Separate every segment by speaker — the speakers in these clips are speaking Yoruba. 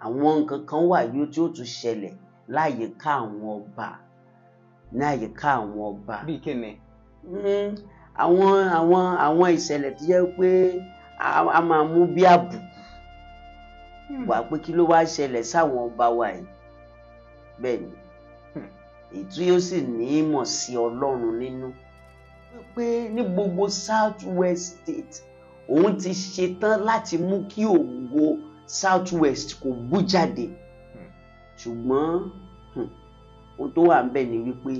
Speaker 1: àwọn nǹkan kan wà yóò tí ó tún ṣẹlẹ̀ láyìíká àwọn ọba ní àyíká àwọn ọba.
Speaker 2: Bí kíni?
Speaker 1: Àwọn ìṣẹ̀lẹ̀ tó jẹ́ pé a máa mú bí àbùkù wá pé kí ló wá ṣẹlẹ̀ sáwọn ọba wa yìí. Bẹ́ẹ̀ ni èyí tí yóò sì ní ìmọ̀ sí Ọlọ́run nínú pé ní gbogbo South West State òun ti ṣetán láti mú kí ògo South West kó bú jáde. Ṣùgbọ́n ohun tó wà ńbẹ̀ ni wípé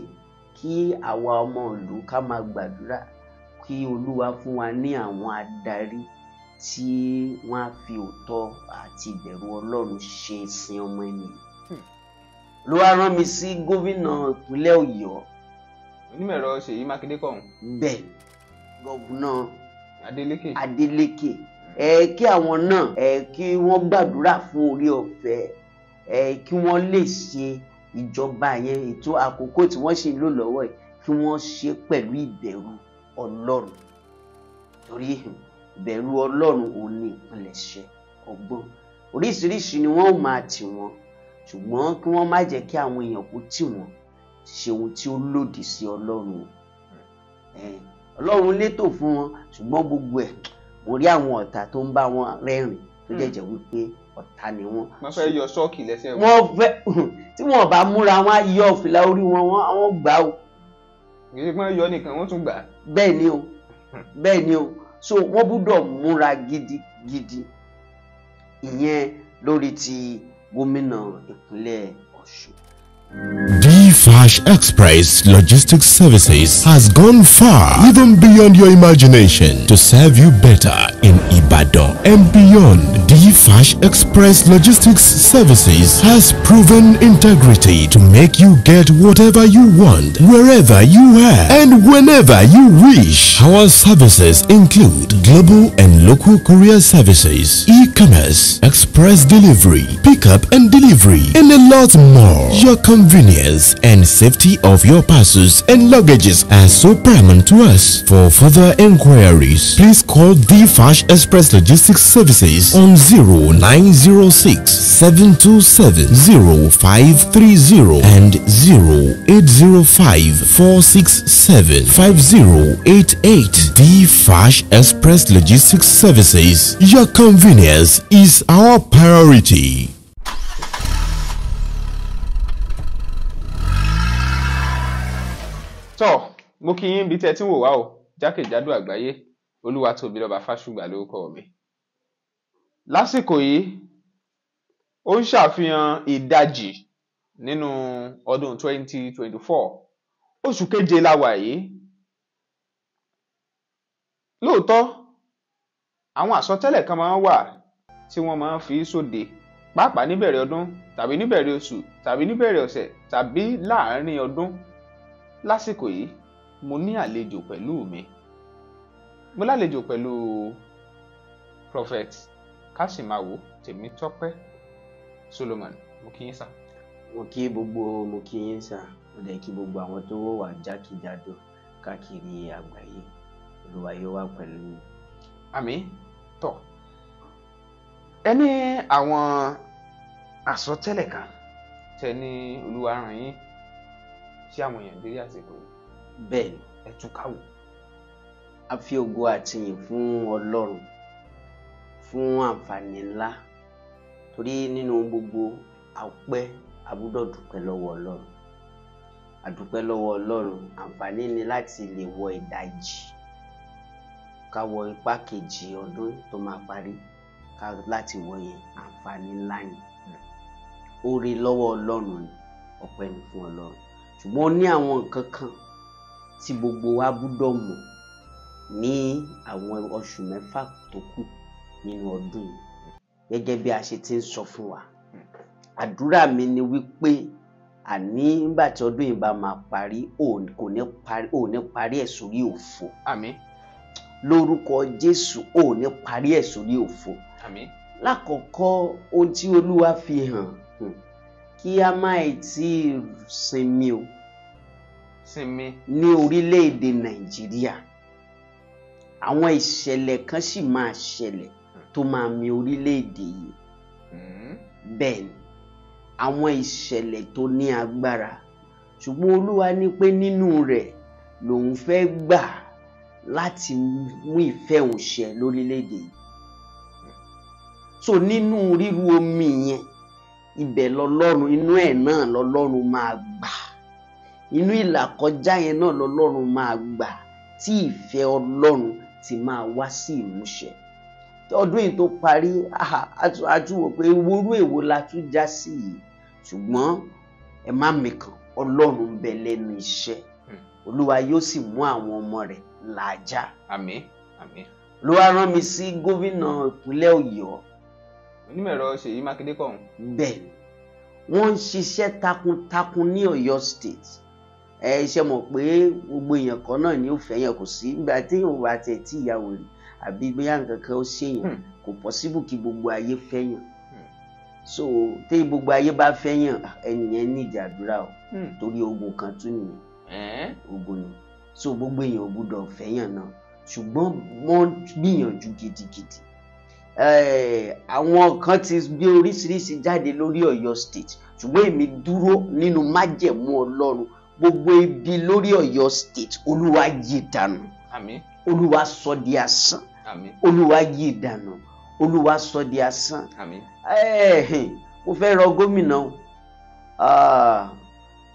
Speaker 1: kí àwa ọmọ ìlú ká máa gbàdúrà kí Olúwa fún wa ní àwọn adarí tí wọ́n á fi òótọ́ àti ìbẹ̀rù Ọlọ́run ṣe sin ọmọ ènìyàn. Ló wá rán mi sí gómìnà ìpínlẹ̀ Ọ̀yọ́.
Speaker 2: Onímọ̀ẹ̀rọ Ṣèyí Mákindé kọ́ ọ̀hún.
Speaker 1: Bẹ́ẹ̀ gọ́vùnà
Speaker 2: Adeleke.
Speaker 1: Kí àwọn náà kí wọ́n gbàdúrà fún orí ọ̀fẹ́ kí wọ́n lè ṣe ìjọba yẹn ètò àkókò tí wọ́n ṣì ń lò lọ́wọ́ yìí kí wọ́n ṣe pẹ̀lú ìbẹ̀rù Ọlọ́run. Torí ìbẹ̀rù Ọlọ́run ò ní ìpilẹ̀ṣẹ̀ ọgbọ́n. Oríṣiríṣi ni wọ́n máa tì wọ́n ṣùgbọ́n kí wọ́n má jẹ́ kí àwọn èèyàn kó tì wọ́n ṣe ohun tí ó lòdì sí Ọlọ́run. Ọlọ́run létò fún wọn ṣùgbọ́n gbogbo ẹ̀ mo rí àwọn ọ̀tá tó ń bá wọn rẹ́rìn tó jẹ́ wípé ọ̀tá ni wọ́n.
Speaker 2: Wọ́n fẹ́ yọ ṣọ́ọ̀kì lẹ́sẹ̀ wọn.
Speaker 1: Wọ́n fẹ́ tí wọ́n bá múra wọn á yọ fìlà orí wọn àwọn gbà ó.
Speaker 2: Kì í ṣe pé wọ́n yọ nìkan wọ́n tún gbà.
Speaker 1: Bẹ́ẹ̀ ni o so wọ́n gbọ́dọ̀ múra gidigidi ìyẹn lórí ti gómìnà ìpínlẹ̀ Ọ̀ṣun.
Speaker 3: DFASH Express Logistics Services has gone far, even beyond your imagination, to serve you better in Ibadan and beyond. DFASH Express Logistics Services has proven integrity to make you get whatever you want, wherever you are, and whenever you wish. Our services include global and local courier services, e-commerce, express delivery, pickup and delivery, and a lot more. Your convenience and safety of your parcels and luggages are so paramount to us. For further inquiries, please call DFASH Express Logistics Services on 0906 727 0530 and 0805 467 5088. DFASH Express Logistics Services. Your convenience is our priority.
Speaker 2: Mo kí yín bí tẹ́ tí ń wò wá o jákèjádò àgbáyé. Olúwatóbilọ́ba Fásùgbà lórúkọ mi. Lásìkò yìí ó ń ṣàfihàn ìdajì nínú ọdún 2024. Oṣù keje la wà yìí. Lóòótọ́ àwọn àsọtẹ́lẹ̀ kan máa ń wà tí wọ́n máa ń fi sóde pàápàá níbẹ̀rẹ̀ ọdún tàbí níbẹ̀rẹ̀ oṣù tàbí níbẹ̀rẹ̀ ọ̀sẹ̀ tàbí láàárín ọdún. Lásìkò yìí mo ní àlejò pẹ̀lú mi. Mo lálejò pẹ̀lú Prophet Káṣímáwo Tèmítọ́pẹ́ Solomon. Mo kí yín sà.
Speaker 1: Mo kí yín sà. Mo dẹ̀ kí gbogbo àwọn tó wà jákèjádò káàkiri àgbáyé. Olúwa yóò wà pẹ̀lú.
Speaker 2: Àmín. Tọ́. Ẹni àwọn àsọtẹ́lẹ̀ kan tẹ́ ní Olúwa rán yín sí àwọn èèyàn dérí àsìkò yìí.
Speaker 1: Bẹ́ẹ̀ni,
Speaker 2: ẹ tún káwò.
Speaker 1: A fi ògo àti ìyìn fún Ọlọ́run fún àǹfààní ńlá torí nínú gbogbo àpẹ́ a gbọ́dọ̀ dúpẹ́ lọ́wọ́ Ọlọ́run. A dúpẹ́ lọ́wọ́ Ọlọ́run, àǹfààní ni láti lè wọ ìdajì ká wọ ipá kejì ọdún tó máa parí ká láti wọ yẹn àǹfààní ńlá ni. Oore lọ́wọ́ Ọlọ́run ni, ọpẹ́ ni fún Ọlọ́run. Ṣùgbọ́n ó ní àwọn nǹkan kan tí gbogbo wa gbọ́dọ̀ mọ̀ ní àwọn oṣù mẹ́fà tó kù nínú ọdún yìí. Gẹ́gẹ́ bí a ṣe ti ń sọ fún wa. Àdúrà mi ni wípé àní nígbà tí ọdún yìí bá máa parí ò ní parí ẹ̀ sórí òfo.
Speaker 2: Àmín.
Speaker 1: Lórúkọ Jésù ò ní parí ẹ̀ sórí òfo.
Speaker 2: Àmín.
Speaker 1: Lákọ̀ọ́kọ́ ohun tí Olúwa fi hàn kí a má tí sinmi o.
Speaker 2: Sinmi.
Speaker 1: Ní orílẹ̀-èdè Nàìjíríà. Àwọn ìṣẹ̀lẹ̀ kan sì máa ṣẹlẹ̀ tó máa mì orílẹ̀-èdè yìí. bẹ́ẹ̀ ni àwọn ìṣẹ̀lẹ̀ tó ní agbára, ṣùgbọ́n Olúwa ní pé nínú rẹ̀ lòun fẹ́ gbà láti mú ìfẹ́ òun ṣẹ lórílẹ̀‐èdè yìí. So nínú ríru omi yẹn, ibẹ̀ lọ́lọ́run, inú ẹ̀ náà lọ́lọ́run máa gbà, inú ìlàkọjá yẹn náà lọ́lọ́run máa gbà tí ìfẹ́ Ọlọ́run ti máa wá sí ìmúṣẹ. Ọdún yìí tó parí, a tún wò pé ewúrú èwo la tún já sí yìí, ṣùgbọ́n ẹ má mìkàn, Ọlọ́run ń bẹ lẹ́nu iṣẹ́. Olúwa yóò sì mú àwọn ọmọ rẹ̀ làjà.
Speaker 2: Àmín, àmín.
Speaker 1: Olúwa rán mi sí gómìnà ìpínlẹ̀ Ọ̀yọ́.
Speaker 2: Onímọ̀-ẹ̀rọ Ṣèyí Mákindé kọ̀ọ̀hún.
Speaker 1: Bẹ́ẹ̀ ni wọ́n ń ṣiṣẹ́ takuntakun ní Ọ̀yọ́ state. Ṣe mọ̀ pé gbogbo èèyàn kan náà ni ó fẹ́ yẹn, kò sí ìgbà téèyàn wà tẹ̀ tí ìyàwó rẹ̀ àbí bóyá nǹkan kan ó ṣèyàn, kò possible kí gbogbo ayé fẹ́yàn. So tí gbogbo ayé bá fẹ́yàn, ẹnìyẹn ní ìdí àdúrà o, torí ogun kan tún nìyẹn, ogun ni. So gbogbo èèyàn ò gbúdọ̀ fẹ́yàn náà, ṣùgbọ́n wọ́n gbìyànjú gidigidi. Àwọn kan ti gbé oríṣiríṣi jáde lórí Ọ̀yọ́ state, ṣùgbọ́n èmi dúró nínú májẹ̀mú Ọlọ́run. Gbogbo ibi lórí Ọ̀yọ́ state, Olúwa yí dànù.
Speaker 2: Àmín.
Speaker 1: Olúwa sọ di asán.
Speaker 2: Àmín.
Speaker 1: Olúwa yí dànù. Olúwa sọ di asán.
Speaker 2: Àmín.
Speaker 1: Mo fẹ́ rọ gómìnà,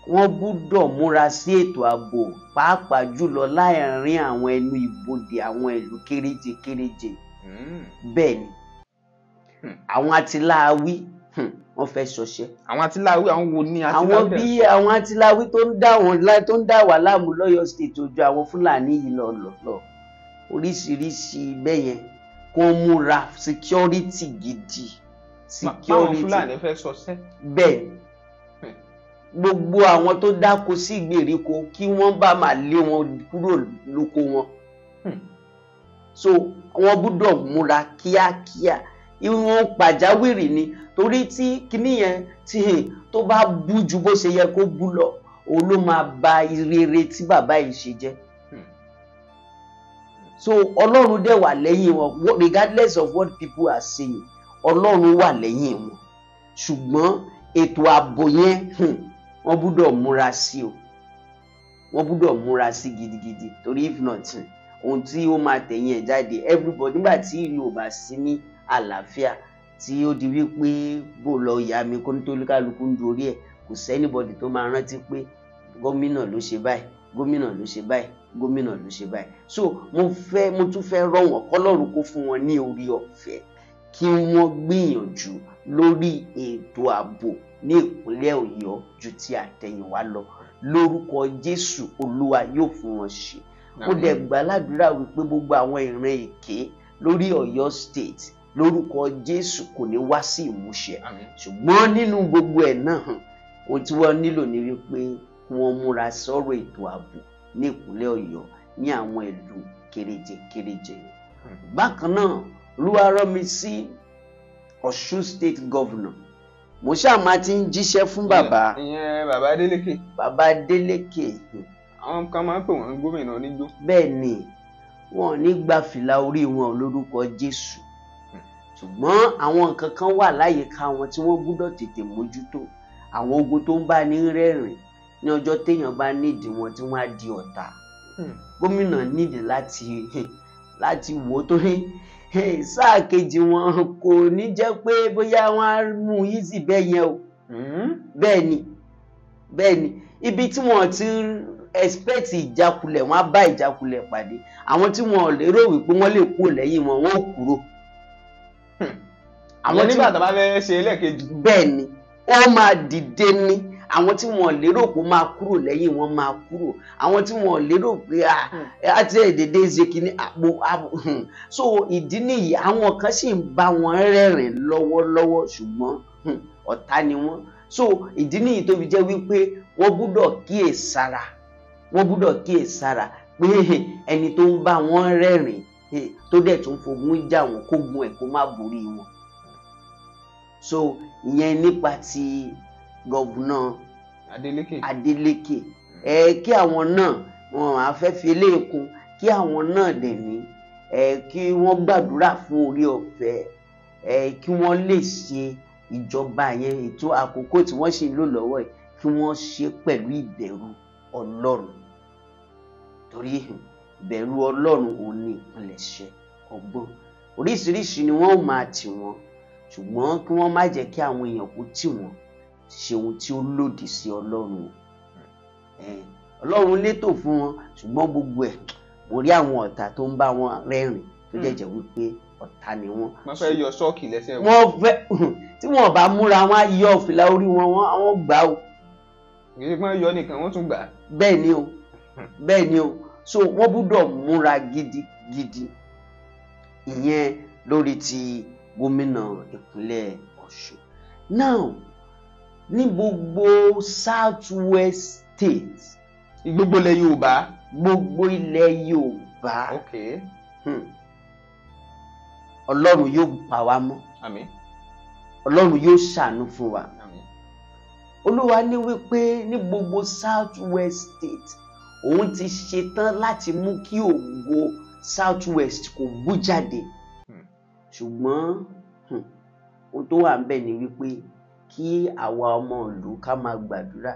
Speaker 1: wọ́n gbúdọ̀ múra sí ètò ààbò, pàápàá jùlọ láàárín àwọn ẹnu ibodè àwọn ìlú kéréje kéréje. Bẹ́ẹ̀ ni àwọn atiláwí wọ́n fẹ́ ṣọṣẹ́.
Speaker 2: Àwọn atiláwí, àwọn wo ni atiláwí?
Speaker 1: Àwọn bí àwọn atiláwí tó ń dá wà láàmú lọ́yọ́ state ojú àwọn Fúlàní yìí lọ oríṣiríṣi bẹ́ẹ̀ yẹn, kó múra security gidi.
Speaker 2: Báwọn Fúlàní fẹ́ ṣọṣẹ́.
Speaker 1: Bẹ́ẹ̀ gbogbo àwọn tó dáko sí ìgbèríko kí wọ́n bá máa lé wọn kúrò lóko wọn. So wọ́n gbúdọ̀ múra kíákíá, ìwọ̀n pàjáwìrì ni, torí tí kíní yẹn tó bá bú ju bó ṣe yẹ kó bú lọ, òun ló máa ba rere tí bàbá yìí ṣe jẹ́. So Ọlọ́run dẹ̀ wà lẹ́yìn wọn, regardless of what people are saying, Ọlọ́run wà lẹ́yìn wọn. Ṣùgbọ́n ètò ààbò yẹn wọ́n gbúdọ̀ múra sí o, wọ́n gbúdọ̀ múra sí gidigidi, torí if not, ohun tí ó máa tẹ̀yìn ẹ̀ jáde, everybody nígbà tí ìlú ò bá sí ní àlàáfíà, tí ó di wípé bó lọ ìyá mi kó nítorí kálukú ń dorí ẹ̀, kò sẹ́nibọ̀dì tó máa rántí pé gómìnà ló ṣe báyìí, gómìnà ló ṣe báyìí, gómìnà ló ṣe báyìí. So mo tún fẹ́ rọ̀ wọ́n, kọ́lọ́run kó fún wọn ní orí ọ̀fẹ́ kí wọ́n gbìyànjú lórí ètò ààbò ní ìpínlẹ̀ Ọ̀yọ́ ju ti àtẹ̀yìnwá lọ. Lórúkọ Jésù, Olúwa yóò fún wọn ṣe. Mo dẹ̀ gbà ládùúrà wípé gbogbo àwọn ìran èké lórí Ọ̀yọ́ state, lórúkọ Jésù kò ní wá sí ìmúṣẹ. Ṣùgbọ́n nínú gbogbo ẹ̀ náà, ohun tí wọ́n nílò ni wípé wọ́n múra sọ̀rọ̀ ètò ààbò ní ìpínlẹ̀ Ọ̀yọ́ ní àwọn ìlú kéréje kéréje. Bákan náà, Olúwa rán mi sí Ọ̀ṣun state governor. Mo ṣáà máa ti ń jíṣẹ́ fún bàbá.
Speaker 2: Ìyẹn bàbá Adélékè.
Speaker 1: Bàbá Adélékè.
Speaker 2: Àwọn kan máa ń pè wọ́n gómìnà oníjó.
Speaker 1: Bẹ́ẹ̀ ni, wọn ò ní gba fìlà orí wọn lórúkọ Jésù. Ṣùgbọ́n àwọn nǹkan kan wà láyìíká wọn tí wọ́n gbúdọ̀ tètè mójútó. Àwọn ogun tó ń bá ní rẹ́rìn ní ọjọ́ téèyàn bá nídìí wọn tí wọ́n á di ọ̀tá. Gómìnà nídìí láti wò ó, torí sáà kejì wọn kò ní jẹ́ pé bóyá wọ́n á mú easy bẹ́ẹ̀ yẹn o. Bẹ́ẹ̀ ni ibi tí wọ́n ti expect ìjákulẹ̀, wọ́n á bá ìjákulẹ̀ pàdé. Àwọn tí wọ́n lérò wípé wọ́n lè kúrò lẹ́yìn wọn, wọ́n ó kúrò.
Speaker 2: Àwọn nígbà tó bá fẹ́ ṣe ẹlẹ́ẹ̀kejì.
Speaker 1: Bẹ́ẹ̀ ni wọ́n máa dìde ní. Àwọn tí wọ́n lérò pé máa kúrò lẹ́yìn wọn máa kúrò. Àwọn tí wọ́n lérò pé àti èdèdè ṣe kìíní àpò. So ìdí nìyí, àwọn kan sì ń bá wọn rẹ́rìn lọ́wọ́lọ́wọ́, ṣùgbọ́n ọ̀tá ni wọ́n. So ìdí nìyí tó fi jẹ́ wípé wọ́n gbúdọ̀ kíyèsára. Wọ́n gbúdọ̀ kíyèsára pé ẹni tó ń bá wọn rẹ́rìn tó dẹ̀ tún fogun jà wọ́n, kó gun ẹ̀ kó má borí wọn. So ìyẹn nípa ti gọ́vùnà Adélékè. Kí àwọn náà wọn afẹ́fẹ́ léèkún, kí àwọn náà dẹ̀ ní kí wọ́n gbàdúrà fún orí ọ̀fẹ́, kí wọ́n lè ṣe ìjọba yẹn ètò àkókò tí wọ́n ṣe ń lò lọ́wọ́ yìí kí wọ́n ṣe pẹ̀lú ìbẹ̀rù Ọlọ́run, torí ìbẹ̀rù Ọlọ́run òun ni ìpilẹ̀ṣẹ̀ ọgbọ́n. Oríṣiríṣi ni wọ́n ó máa tì wọ́n, ṣùgbọ́n kí wọ́n má jẹ́ kí àwọn èèyàn kó tì wọ́n ṣe ohun tí ó lòdì sí Ọlọ́run. Ọlọ́run létò fún wọn, ṣùgbọ́n gbogbo ẹ̀ mo rí àwọn ọ̀tá tó ń bá wọn rẹ́rìn tó jẹ́ wípé ọ̀tá ni wọ́n.
Speaker 2: wọ́n fẹ́ yọ ṣọ́ọ̀kì lẹ́sẹ̀ wọn.
Speaker 1: wọ́n fẹ́ tí wọ́n bá múra wọn á yọ fìlà orí wọn, àwọn gbà ó.
Speaker 2: kì í ṣe pé wọ́n yọ nìkan wọ́n tún gbà.
Speaker 1: bẹ́ẹ̀ ni o, bẹ́ẹ̀ ni o. So wọ́n gbọ́dọ̀ múra gidigidi. Ìyẹn lórí ti gómìnà ìpínlẹ̀ Ọ̀ṣun. Now ní gbogbo South West States,
Speaker 2: gbogbo ilẹ̀ Yorùbá.
Speaker 1: gbogbo ilẹ̀ Yorùbá.
Speaker 2: Okay.
Speaker 1: Ọlọ́run yóò pa wá mọ́.
Speaker 2: Àmín.
Speaker 1: Ọlọ́run yóò ṣàánú fún wa.
Speaker 2: Àmín.
Speaker 1: Olúwa ní wípé ní gbogbo South West State òun ti ṣetán láti mú kí ògo South West kó bú jáde. Ṣùgbọ́n ohun tó wà ńbẹ̀ ni wípé kí àwa ọmọ ìlú ká máa gbàdúrà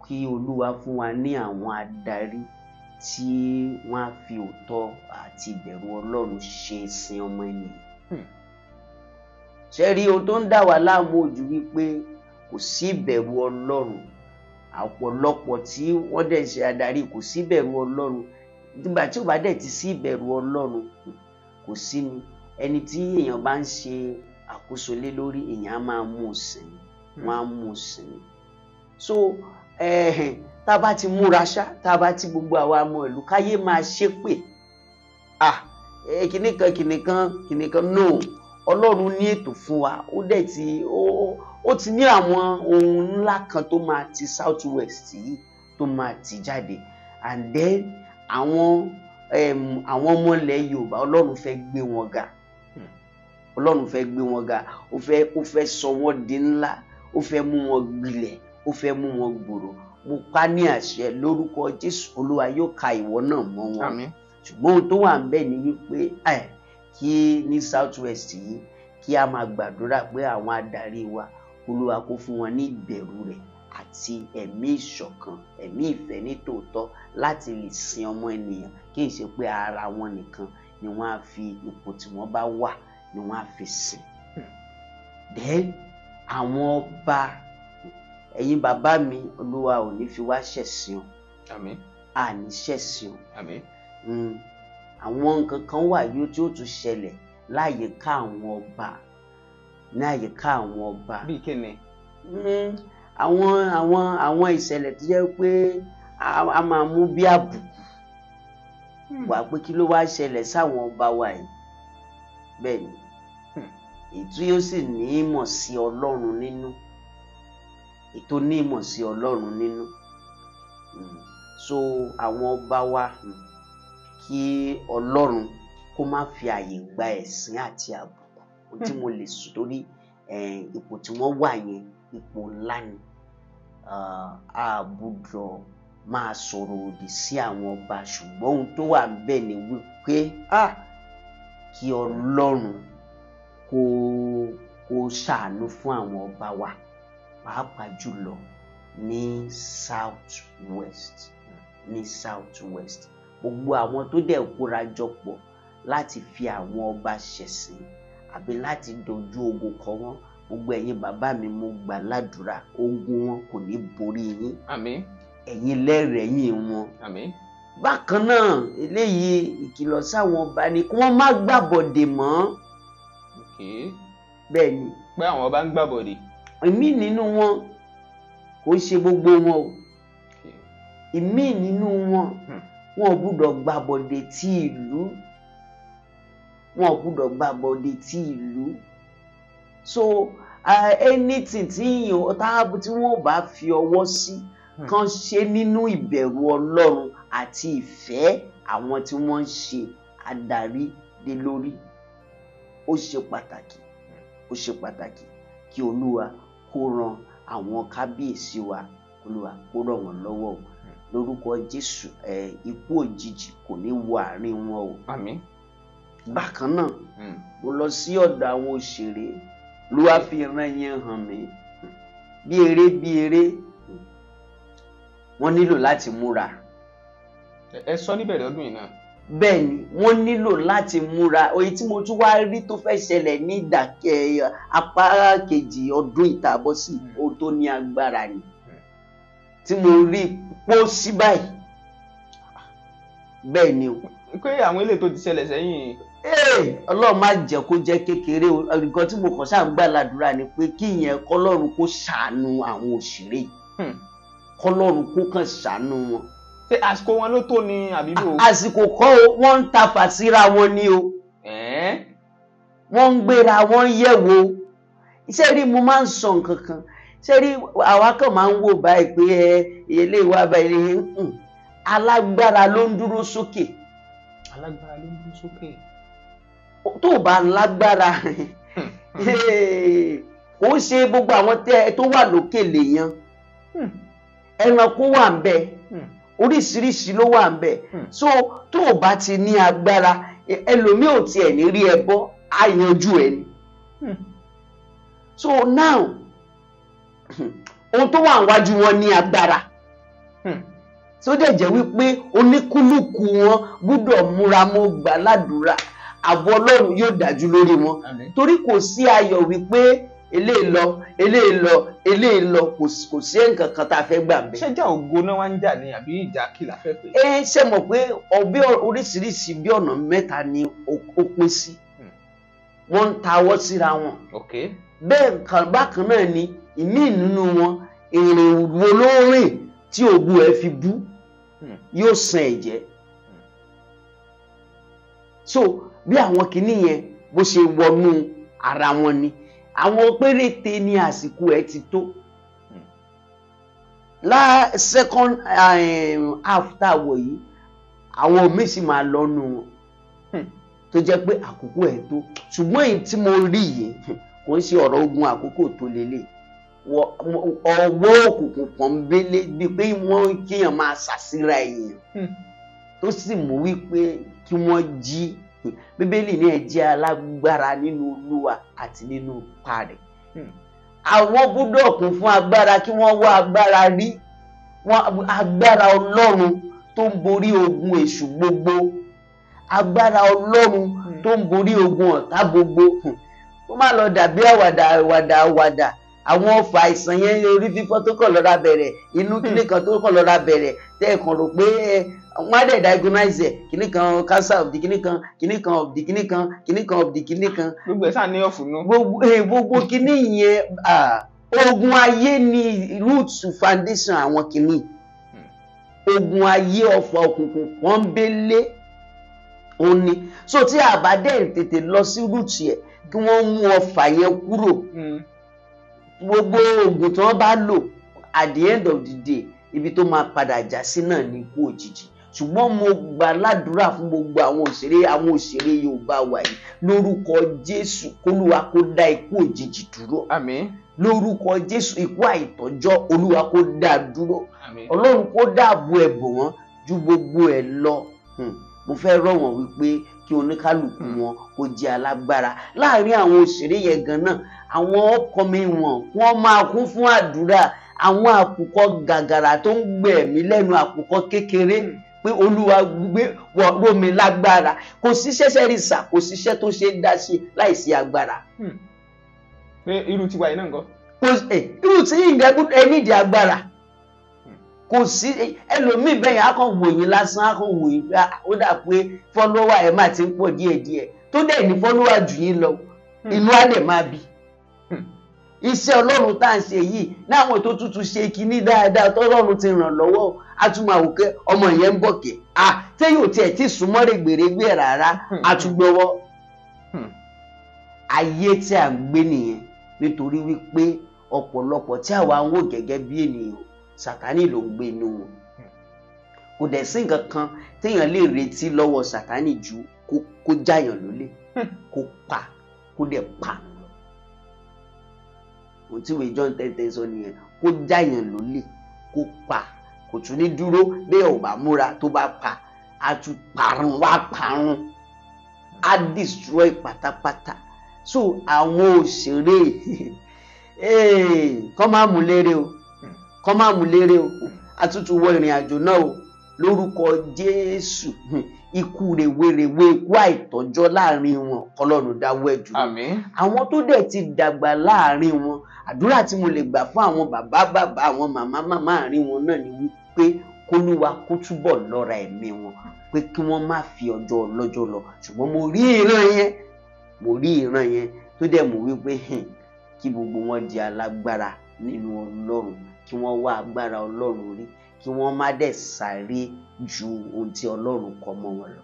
Speaker 1: kí Olúwa fún wa ní àwọn adarí tí wọ́n á fi òótọ́ àti ìbẹ̀rù Ọlọ́run ṣe sin ọmọ ènìyàn. Ṣé rí ohun tó ń dà wá láàmú ojú wípé kò sí ìbẹ̀rù Ọlọ́run. Ọ̀pọ̀lọpọ̀ tí wọ́n dẹ̀ ṣe adarí kò sí ìbẹ̀rù Ọlọ́run. Nígbà tí ó bá dẹ̀ ti sí ìbẹ̀rù Ọlọ́run kò sí ni ẹni tí èèyàn bá ń ṣe àkóso lé lórí èèyàn á máa mú un sìn, wọ́n á mú un sìn. So tá a bá ti múra ṣá, tá a bá ti gbogbo àwa ọmọ ìlú káyé máa ṣépè. Kìnìkan no, Ọlọ́run ní ètò fún wa. Ó dẹ̀ ti ó ti ní àwọn ohun ńlá kan tó máa ti South West yìí tó máa ti jáde, and then àwọn ọmọ ilẹ̀ Yorùbá Ọlọ́run fẹ́ gbé wọn ga. Ọlọ́run fẹ́ gbé wọn ga. Ó fẹ́ sọ wọ́n di ńlá. Ó fẹ́ mú wọn gbilẹ̀. Ó fẹ́ mú wọn gbòòrò. Mo pa ní àṣẹ lórúkọ Jésù, Olúwa yóò ka ìwọ náà mọ́ wọn.
Speaker 2: Àmín.
Speaker 1: Ṣùgbọ́n ohun tó wà ńbẹ̀ ni wípé kí ní South West yìí kí a máa gbàdúrà pé àwọn adarí wa Olúwa kó fún wọn ní ìbẹ̀rù rẹ̀ àti ẹ̀mí ìṣọ̀kan, ẹ̀mí ìfẹ́ ní tòótọ́ láti lè sin ọmọ ènìyàn, kì í ṣe pé ara wọn nìkan ni wọ́n á fi ipò tí wọ́n bá wà ni wọ́n á fi sìn. Then àwọn ọba, ẹ̀yin bàbá mi, Olúwa ò ní fi wá ṣẹ̀sín o.
Speaker 2: Àmín.
Speaker 1: Àní ṣẹ̀sín o.
Speaker 2: Àmín.
Speaker 1: Àwọn nǹkan kan wà yóò tí ó tún ṣẹlẹ̀ láyìíká àwọn ọba, ní àyíká àwọn ọba.
Speaker 2: Bí kíni?
Speaker 1: Àwọn ìṣẹ̀lẹ̀ tó jẹ́ pé a máa mú bí àbùkù wá pé kí ló wá ṣẹlẹ̀ sáwọn ọba wa yìí. Bẹ́ẹ̀ ni ètò yóò sì ní ìmọ̀ sí Ọlọ́run nínú. Ètò ní ìmọ̀ sí Ọlọ́run nínú. So àwọn ọba wa kí Ọlọ́run kó má fi àyè gba ẹ̀sín àti àbùkù tí mo lè sùn torí ipò tí wọ́n wà yẹn ipò ńlá ni. A gbọ́dọ̀ máa sọ̀rọ̀ òdì sí àwọn ọba, ṣùgbọ́n ohun tó wà ńbẹ̀ ni wípé kí Ọlọ́run kó ṣàánú fún àwọn ọba wa, pàápàá jùlọ ní South West. Ní South West gbogbo àwọn tó dẹ̀ kóra jọ pọ̀ láti fi àwọn ọba ṣẹ̀sín àbí láti dojú ogun kọ wọ́n, gbogbo ẹ̀yin bàbá mi mo gbà ládùúrà ogun wọn kò ní borí yín.
Speaker 2: Àmín.
Speaker 1: Ẹ̀yin lẹ́rẹ̀ẹ́yìn wọn.
Speaker 2: Àmín.
Speaker 1: Bákan náà eléyìí ìkìlọ̀ sáwọn ọba ni kí wọ́n má gbàbọ̀dè mọ́. Bẹ́ẹ̀ ni.
Speaker 2: Pé àwọn ọba ń gbàbọ̀dè.
Speaker 1: Ìmí nínú wọn, kò ṣe gbogbo wọn o. Ìmí nínú wọn, wọn ò gbúdọ̀ gbàbọ̀dè tí ìlú. Wọn ò gbúdọ̀ gbàbọ̀dè tí ìlú. So anything tí wọ́n bá fi ọwọ́ sí kàn ṣe nínú ìbẹ̀rù Ọlọ́run àti ìfẹ́ àwọn tí wọ́n ń ṣe adarí lé lórí. Ó ṣe pàtàkì. Ó ṣe pàtàkì kí Olúwa kó ran àwọn kábíyèsí wa, Olúwa kó ràn wọ́n lọ́wọ́ o. Lórúkọ Jésù ikú òjijì kò ní wọ àárín wọn o.
Speaker 2: Àmín.
Speaker 1: Bákan náà mo lọ sí ọ̀dọ̀ àwọn òṣèré Olúwa fi ìran yẹn hàn mí bí eré wọ́n nílò láti múra.
Speaker 2: Ẹ sọ níbẹ̀rẹ̀ ọdún yìí náà.
Speaker 1: Bẹ́ẹ̀ ni wọ́n nílò láti múra. Oye tí mo tún wá rí tó fẹ́ ṣẹlẹ̀ ní apá kejì ọdún ìtàbọ̀sí ó tó ní agbára ni tí mo rí pọ́ sí báyìí. Bẹ́ẹ̀ ni o.
Speaker 2: Pé àwọn ilé tó ti ṣẹlẹ̀ sẹ́yìn.
Speaker 1: Ọlọ́run má jẹ́ kó jẹ́ kékeré o. Nǹkan tí mo kàn ṣáà ń gbà ládùúrà ni pé kí ìyẹn kọ́lọ́run kó ṣàánú àwọn òṣèré. Kọ́lọ́run kó kàn ṣàánú wọn.
Speaker 2: Ṣé àsìkò wọn ló tó ni àbíbò?
Speaker 1: Àsìkò kọ́ o, wọ́n ń tafà síra wọn ni o. Wọ́n ń gbéra wọn yẹ̀wò. Ṣé rí mo máa ń sọ nǹkan kan? Ṣé rí àwa kan máa ń wò báyìí pé ilé ìwà báyìí alágbára ló ń dúró sókè.
Speaker 2: Alágbára ló ń dúró sókè.
Speaker 1: Tó bá lágbára kò ṣe gbogbo àwọn tó wà lókè lèèyàn. Ẹranko wà ń bẹ, oríṣiríṣi ló wà ń bẹ. So tó bá ti ní agbára ẹlòmíì ò tiẹ̀ ní rí ẹbọ á yanjú ẹ ni. So now ohun tó wà níwájú wọn ní agbára. Tó dẹ̀ jẹ́ wípé oníkúlùkù wọn gbọ́dọ̀ múra mọ́ gbà ládùúrà ààbò Ọlọ́run yóò dájú lórí wọn. Torí kò sí ayọ̀ wípé eléyìí lọ kò sí nǹkan kan tá a fẹ́ gbà bẹ́ẹ̀.
Speaker 2: Ṣé ìjà ògo náà wá ń jà ní àbí ìjà kí la fẹ́ pè?
Speaker 1: Ṣé mọ̀ pé oríṣiríṣi bí ọ̀nà mẹ́ta ni ó pín sí. Wọ́n ń tawọ́ síra wọn. Bẹ́ẹ̀ bákan náà ni ìmíì nínú wọn ìrìn wo ló rìn tí ògùn ẹ̀ fi bú yóò san ẹ̀jẹ̀. So bí àwọn kìíní yẹn bó ṣe wọnú ara wọn ni àwọn péréte ní àsìkò ẹ̀ ti tó. Second half tá a wọ̀ yìí àwọn míì sì máa lọ́nu wọn tó jẹ́ pé àkókò ẹ̀ tó. Ṣùgbọ́n èyí tí mo rí yìí kò ń ṣe ọ̀rọ̀ ogun àkókò tó lélẹ̀. Ọwọ́ òkùnkùn pọ́nbélé bíi pé wọ́n kíyàn máa ṣàṣírà èèyàn tó sì mú wípé kí wọ́n jí. Bíbélì ní ẹ jẹ́ alágbára nínú Olúwa àti nínú ipa rẹ̀. Àwọn gbọ́dọ̀ kún fún agbára kí wọ́n wá agbára rí. Agbára Ọlọ́run tó ń borí ogun èṣù gbogbo. Agbára Ọlọ́run tó ń borí ogun ọ̀tá gbogbo. Ó má lọ dàbí àwàdà. Àwọn ọfà àìsàn yẹn orí fífọ́ tó kàn lọ́ra bẹ̀rẹ̀ inú kíní kan tó kàn lọ́ra bẹ̀rẹ̀ tẹ́ ẹ̀ kàn rò pé wọ́n á dẹ̀ diagnose ẹ̀ kíní kan cancer of the kíní kan kíní kan of the kíní kan kíní kan of the kíní kan.
Speaker 2: Gbogbo ẹ̀ sáà ní ọ̀fun náà.
Speaker 1: Gbogbo kíní yẹn ogun ayé ni root foundation àwọn kíní. Ogun ayé ọfà òkùnkùn pọ́nbélé òun ni. So tí a bá dẹ̀ tètè lọ sí root yẹn kí wọ́n mú ọfà yẹn kúrò. Gbogbo oògùn tí wọ́n bá lò at the end of the day ibi tó máa padà já sí náà ní ikú òjijì. Ṣùgbọ́n mo gbà ládùúrà fún gbogbo àwọn òṣèré Yorùbá wa yìí lórúkọ Jésù k'Olúwa kó dá ikú òjijì dúró.
Speaker 2: Àmín.
Speaker 1: Lórúkọ Jésù ikú àìtọ́jọ́ Olúwa kó dá dúró.
Speaker 2: Àmín.
Speaker 1: Ọlọ́run kó dáàbò ẹ̀bùn wọn ju gbogbo ẹ̀ lọ. Mo fẹ́ rọ̀ wọ́n wípé kí oníkálùkù wọn kó jẹ́ alágbára. Láàárín àwọn òṣèré yẹn gan náà àwọn upcoming wọn wọ́n máa kún fún àdúrà. Àwọn àkùkọ gàgàrà tó ń gbẹ̀mí lẹ́nu àkùkọ kékeré pé Olúwa gbé rọ̀ mí lágbára. Kò sí ṣẹ́ṣẹ́ rí sà, kò sí iṣẹ́ tó ṣe é dá sí láìsí agbára.
Speaker 2: Pé irú tiwa yìí náà nǹkan.
Speaker 1: Irú tí yìí ń ẹ nídìí agbára. Kò sí ẹlòmíì bẹ́ẹ̀ yẹn á kàn wò yín lásán á kàn wò yín pé ó dà pé fọ́lọ́wà ẹ̀ máa ti ń pọ̀ díẹ̀díẹ̀ tó dẹ̀ ní fọ́lọ́wà jù yín lọ inú á dẹ̀ máa bí. Iṣẹ́ Ọlọ́run tá à ń ṣe yìí láwọn tó tútù ṣe kíní dáadáa tọ́lọ́run ti ràn lọ́wọ́ á tún máa wò pé ọmọ yẹn ń bọ̀ kẹ́ téyìn ò tiẹ̀ tí súnmọ́ rẹ̀gbẹ̀rẹ̀gbẹ̀ rárá á tún gbọ́wọ́. Ayé tí à ń gbé nìyẹn nítorí wípé ọ̀pọ̀lọpọ̀ tí àwa ń wò gẹ́gẹ́ bí ènìyàn Sátánì ló ń gbé inú wọn. Kò dẹ̀ sí nǹkan kan téèyàn lè retí lọ́wọ́ Sátánì ju kó jáyàn lólè kó pa kó dẹ̀ pa. Ohun tí ìwé John 10:10 sọ nìyẹn kó jáyàn lólè kó pa kò tún ní dúró bẹ́ẹ̀ ò bá múra tó bá pa á tún parun wá parun á destroy pátápátá. so àwọn òṣèré kọ́ máa mú lérè o, kọ́ máa mú lérè o, àtútù wọ ìrìn àjò náà o lórúkọ Jésù. Ikú rèwerèwe, ikú àìtọ́jọ́ láàrin wọn kọ́lọ́run dáwọ́ ẹ̀ dúró.
Speaker 2: Àmín.
Speaker 1: Àwọn tó dẹ̀ ti dàgbà láàrin wọn, àdúrà tí mo lè gbà fún àwọn bàbá àwọn màmá àárín wọn náà ni wípé k'Olúwa kó túbọ̀ lọ́ra ẹ̀mí wọn, pé kí wọ́n má fi ọjọ́ ọlọ́jọ́ lọ. Ṣùgbọ́n mo rí ìran yẹn tó dẹ̀ mú wípé kí gbogbo wọn di alágbára nínú Ọlọ́run, kí wọ́n wá agbára Ọlọ́run rí, kí wọ́n má dẹ̀ sáré ju ohun tí Ọlọ́run kọ mọ́ wọn lọ.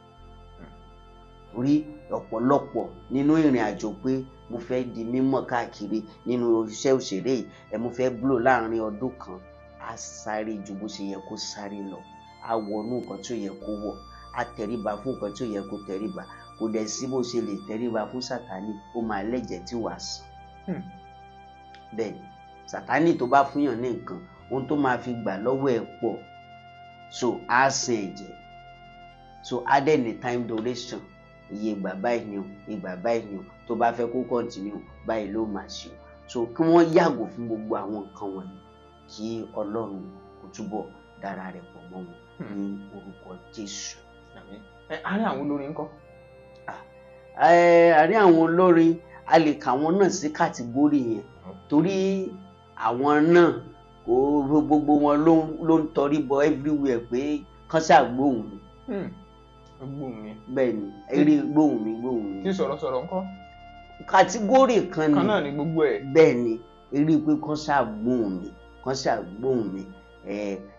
Speaker 1: Torí ọ̀pọ̀lọpọ̀ nínú ìrìn àjò pé mo fẹ́ di mímọ̀ káàkiri nínú iṣẹ́ òṣèré yìí, mo fẹ́ blow láàrin ọdún kan, á sáré ju bó ṣe yẹ kó sáré lọ, á wọnú nǹkan tí ó yẹ kó wọ̀, á tẹríba fún nǹkan tí ó yẹ kó tẹríba. Kò dẹ̀ sí bó ṣe lè tẹríba fún Sátánì, ó máa lẹ́jẹ̀ tí wàá sàn. Bẹ́ẹ̀ ni Sátánì tó bá fúnyàn ní nǹkan, ohun tó máa fi gbà lọ́wọ́ ẹ̀ pọ̀, so á san ẹ̀jẹ̀, so á dẹ̀ ní time duration, iye ìgbà báyìí ni o, ìgbà báyìí ni o, tó bá fẹ́ kó continue báyìí ló máa ṣe o. So kí wọ́n yàgò fún gbogbo àwọn nǹkan wọ̀nyí, kí Ọlọ́run kó túbọ̀ dára rẹ̀ pọ̀ mọ́ wọn ní orúkọ Jésù.
Speaker 2: Àárín àwọn olórin ńkọ́?
Speaker 1: Àárín àwọn olórin a lè kà wọ́n náà sí kàtígórì yẹn, torí àwọn náà gbogbo wọn ló ń tọrí bọ everywhere pé kán ṣàgbóhùn mi.
Speaker 2: Gbóhùn mi.
Speaker 1: Bẹ́ẹ̀ ni eré gbóhùn mi.
Speaker 2: Tí sọ̀rọ̀sọ̀rọ̀ ńkọ́?
Speaker 1: Kàtígórì kan
Speaker 2: náà ni gbogbo ẹ̀.
Speaker 1: Bẹ́ẹ̀ ni eré pé kán ṣàgbóhùn mi.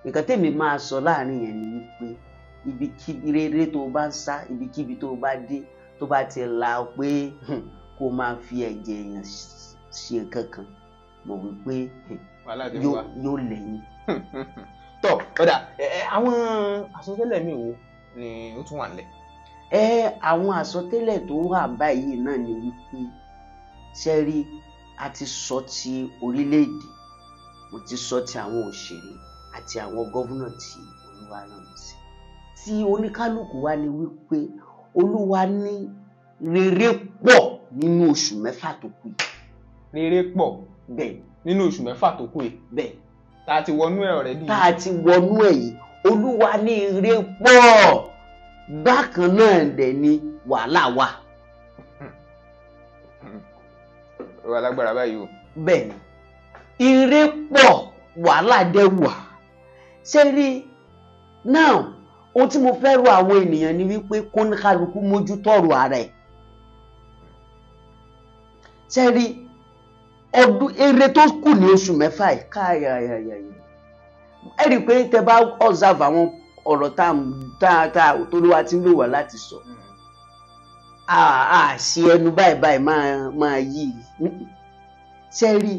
Speaker 1: Nǹkan tèmi máa sọ láàrin yẹn ni wípé ibikíbi rere tó bá ń sá, ibikíbi tó bá dé, tó bá ti la pé kó máa fi ẹ̀jẹ̀ èèyàn ṣe kankan, mọ̀ wípé yóò lẹ́yìn.
Speaker 2: Tọ́ ọ̀dà àwọn àsọtẹ́lẹ̀ mi wo ni ó tún wà nílẹ̀?
Speaker 1: Àwọn àsọtẹ́lẹ̀ tó wà báyìí náà ni wípé ṣẹ́rí a ti sọ ti orílẹ̀-èdè, mo ti sọ ti àwọn òṣèré àti àwọn gọ́vùnà tí Olúwa rán mi sí. Tí oníkálukú wa ni wípé Olúwa ní rere pọ̀ nínú oṣù mẹ́fà tó kù yìí.
Speaker 2: Rere pọ̀?
Speaker 1: Bẹ́ẹ̀.
Speaker 2: Nínú oṣù mẹ́fà tó kù yìí?
Speaker 1: Bẹ́ẹ̀.
Speaker 2: Tá a ti wọnú ẹ̀ already.
Speaker 1: Tá a ti wọnú ẹ̀ yìí, Olúwa ní rere pọ̀. Bákan náà dẹ̀ ni wàhálà wà.
Speaker 2: Ó wà lágbára báyìí o.
Speaker 1: Bẹ́ẹ̀ ni, ire pọ̀, wàhálà dẹ̀ wà. Ṣé rí now ohun tí mo fẹ́ rọ̀ àwọn ènìyàn ni wípé kóníkálukú mójútó ọ̀rọ̀ ara ẹ̀. Ṣé rí ọdún ere tó kù ní oṣù mẹ́fà yìí káyàyàyà, ẹ rí i pé tẹ bá observe àwọn ọ̀rọ̀ tá t'Olúwa ti ń lò wá láti sọ, ṣe ẹnu báyìí máa yí. Ṣé rí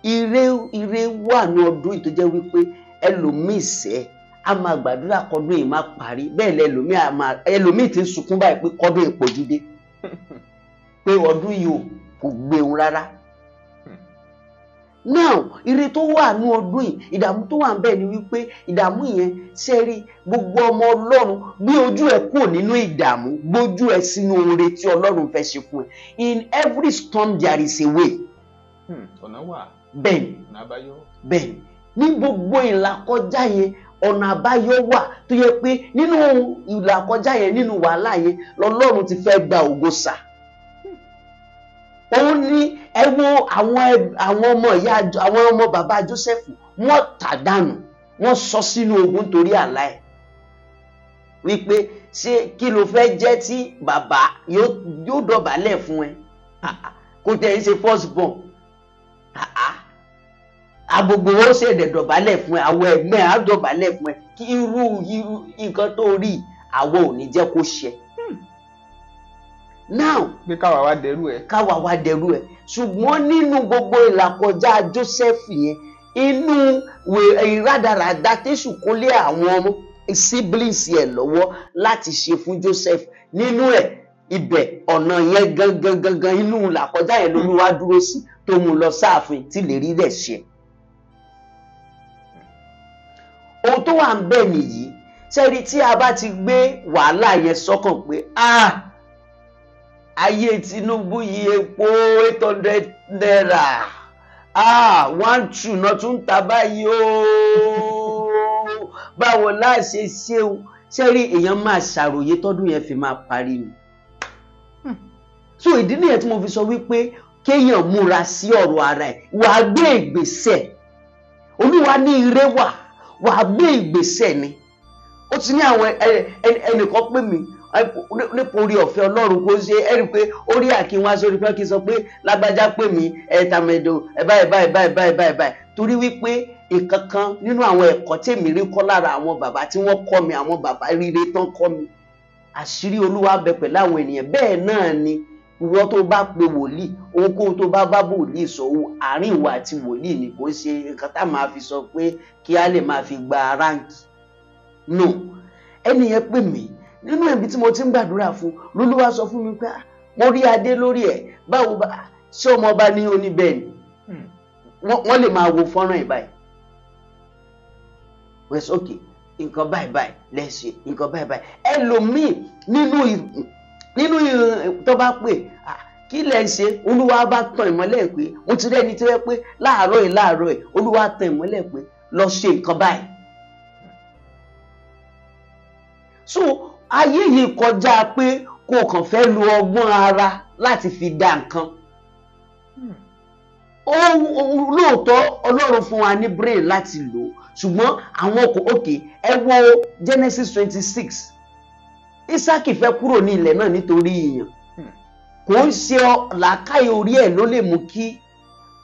Speaker 1: ire wà ní ọdún yìí tó jẹ́ wípé ẹlòmíì sẹ́ a máa gbàdúrà kọ́dún yìí má parí, bẹ́ẹ̀ ẹlòmíì ti ń sunkún báyìí pé kọ́dún yìí pọ̀jù dé, pé ọdún yìí kò gbé òun rárá. Now ire tó wà ní ọdún yìí, ìdààmú tó wà ń bẹ ni wípé ìdààmú yẹn ṣe rí gbogbo ọmọ Ọlọ́run gbé ojú ẹ kúrò nínú ìdààmú, gbójú ẹ sínú oore tí Ọlọ́run fẹ́ ṣe fún ẹ. In every storm there is a way.
Speaker 2: Ọ̀nà wà.
Speaker 1: Bẹ́ẹ̀ni.
Speaker 2: Ọ̀nà àbáyọ.
Speaker 1: Bẹ́ẹ̀ni. Ní gbogbo ìlàkọjá yẹn ọ̀nà àbáyọ wà tó yẹ pé nínú ìlàkọjá yẹn, nínú wàhálà yẹn l'Ọlọ́run ti fẹ́ gba ògo sà. Òun ní ẹ wo àwọn ọmọ bàbá Jósẹ́fù, wọ́n tà dànù, wọ́n sọ sínú ogun torí àlá ẹ̀ wípé ṣé kí ló fẹ́ jẹ́ tí bàbá yóò dọ̀bálẹ̀ fún ẹ, kò tẹ̀ ń ṣe first born, agbogbo ó ṣèdè dọ̀bálẹ̀ fún ẹ, àwọn ẹgbẹ́ á dọ̀bálẹ̀ fún ẹ, kí irú nǹkan tó rí àwọn ò ní jẹ́ kó ṣe. Now
Speaker 2: pé káwa wá dẹrú ẹ. Ṣùgbọ́n nínú gbogbo ìlàkọjá Joseph yẹn, inú ìrádàràdà tẹ̀sù kó lé àwọn siblings yẹn lọ́wọ́ láti ṣe fún Joseph, nínú ẹ̀ ibẹ̀ ọ̀nà yẹn gangan inú ìlàkọjá yẹn l'Olúwa dúró sí tó mú lọ sáàfin tí lè rí rẹ̀ ṣe. Ohun tó wà ń bẹ nìyí, sẹ́rí tí a bá ti gbé wàhálà yẹn sọ́kàn pé
Speaker 1: ayé Tinubu yìí epo 800 naira 1 true náà tún ta báyìí o báwo la ṣe ṣe o ṣe rí èèyàn máa ṣàròyé tọ́dún yẹn fi máa parí ni. So ìdí nìyẹn tí mo fi sọ wípé kéèyàn múra sí ọ̀rọ̀ ara ẹ̀ wàá gbé ìgbésẹ̀. Olúwa ní ire wàá gbé ìgbésẹ̀ ni. Ó ti ní àwọn ẹnìkan pè mí nípa orí ọ̀fẹ́ Ọlọ́run kó ṣe ẹ rí pé orí àkínwá sórí pé kí n sọ pé lágbájá pè mí tàmẹ̀dò báyìí torí wípé ìkankan nínú àwọn ẹ̀kọ́ tèmi rí kọ́ lára àwọn bàbá tí wọ́n kọ́ mi, àwọn bàbá rere tán kọ́ mi. Àṣírí Olúwa bẹ pẹ̀lú àwọn ènìyàn. Bẹ́ẹ̀ náà ni ìwọ tó bá pe wòlíì, ohunkóhun tó bá wòlíì sọ àárín ìwà àti wòlíì ni, kò ṣe nǹkan tá máa fi sọ pé kí á lè máa fi gba ráǹkì. No, ẹni yẹn pè mí nínú ẹ̀bí tí mo ti ń gbàdúrà fún lÓlúwa sọ fún mi pé mo rí adé lórí ẹ̀ báwo bá ṣé ọmọ ọba ní oníbẹ̀ ni wọ́n lè máa wo fọ́nrán ẹ̀ báyìí. Wọ́n sọ okay nǹkan báyìí lẹ́sẹ̀ nǹkan báyìí ẹlòmíì nínú tó bá pè kí lẹ ṣe Olúwa bá tan ìmọ́lẹ̀ pé mo ti rẹ́ni tí wọ́n pé láàárọ̀ ẹ̀ Olúwa tan ìmọ́lẹ̀ pé lọ ṣe nǹkan báyìí. So ayé yìí kọjá pé kò kàn fẹ́ lo ọgbọ́n ara láti fi dá nǹkan. Lóòótọ́ Ọlọ́run fún wa ní brain láti lò ṣùgbọ́n àwọn kò ẹ wo Genesis 26 Ísákì fẹ́ kúrò ní ilẹ̀ náà nítorí ìyàn. Kò ń ṣe làákàyè orí ẹ̀ ló lè mú kí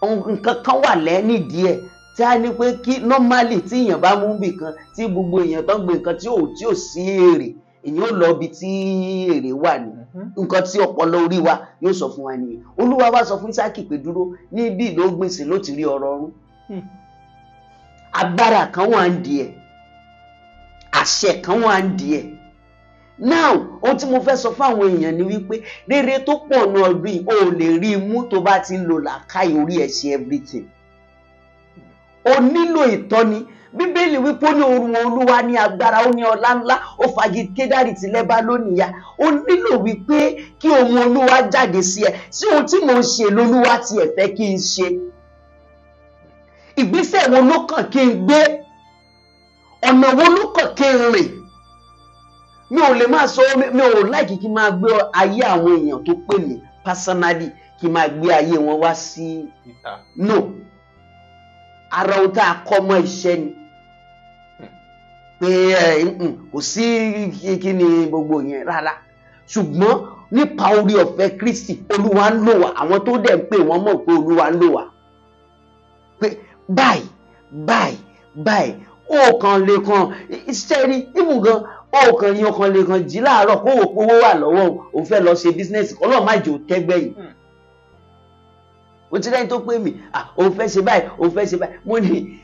Speaker 1: nǹkan kan wà lẹ́nìdí ẹ̀ tí a ní pé kí normally tí èèyàn bá mú bì kan tí gbogbo èèyàn tó ń gbé nǹkan tí ò sí èrè èèyàn ó lọ ibi tí èrè wà ní nǹkan tí ọpọlọ orí wa yóò sọ fún wa nìyẹn. Olúwa wá sọ fún Ísákì pé dúró níbí ló gbèsè ló ti rí ọrọ̀ ọ̀run. Agbára kan wà ń di ẹ̀, àṣẹ kan wà ń di ẹ̀. Now ohun tí mo fẹ́ sọ fún àwọn èèyàn ni wípé rere tó pọ̀ ní ọdún yìí o lè rí imú tó bá ti ń lo làákàyè orí ẹ̀ ṣe everything. O nílò ìtọ́ni. Bíbélì wípé ó ní orun Olúwa ní agbára, ó ní ọlá ńlá, ó fagi Kédárì tí lẹ́bá lónìí ya. O nílò wípé kí ohun Olúwa jáde sí ẹ. Sí ohun tí mo ń ṣe lÓlúwa tí ẹ fẹ́ kí n ṣe. Ìgbésẹ̀ wo ló kàn kí n gbé? Ọ̀nà wo ló kàn kí n rìn? Mi ò lè máa sọ mi ò láìkí kí n máa gbé ayé àwọn èèyàn tó pè mí personally kí n máa gbé ayé wọn wá sí ìta. No. Ara ohun tá a kọ́ mọ́ iṣẹ́ ni. Pé kò sí kí ni gbogbo yẹn rárá. Ṣùgbọ́n nípa orí ọ̀fẹ́ Kristi Olúwa ń lò wá. Àwọn tó dẹ̀ ń pè wọ́n mọ̀ pé Olúwa ń lò wá. Pé báyìí ó kàn lè kàn iṣẹ́ rí ibù gan ó kàn yín ọkàn lè kàn jí láàárọ̀ kó wò pé owó wà lọ́wọ́ òun fẹ́ lọ ṣe bísínẹ́sì Ọlọ́run má jẹ́ ó tẹ́gbẹ̀yìn. Mo ti rẹ́ni tó pè mí òun fẹ́ ṣe báyìí mo ní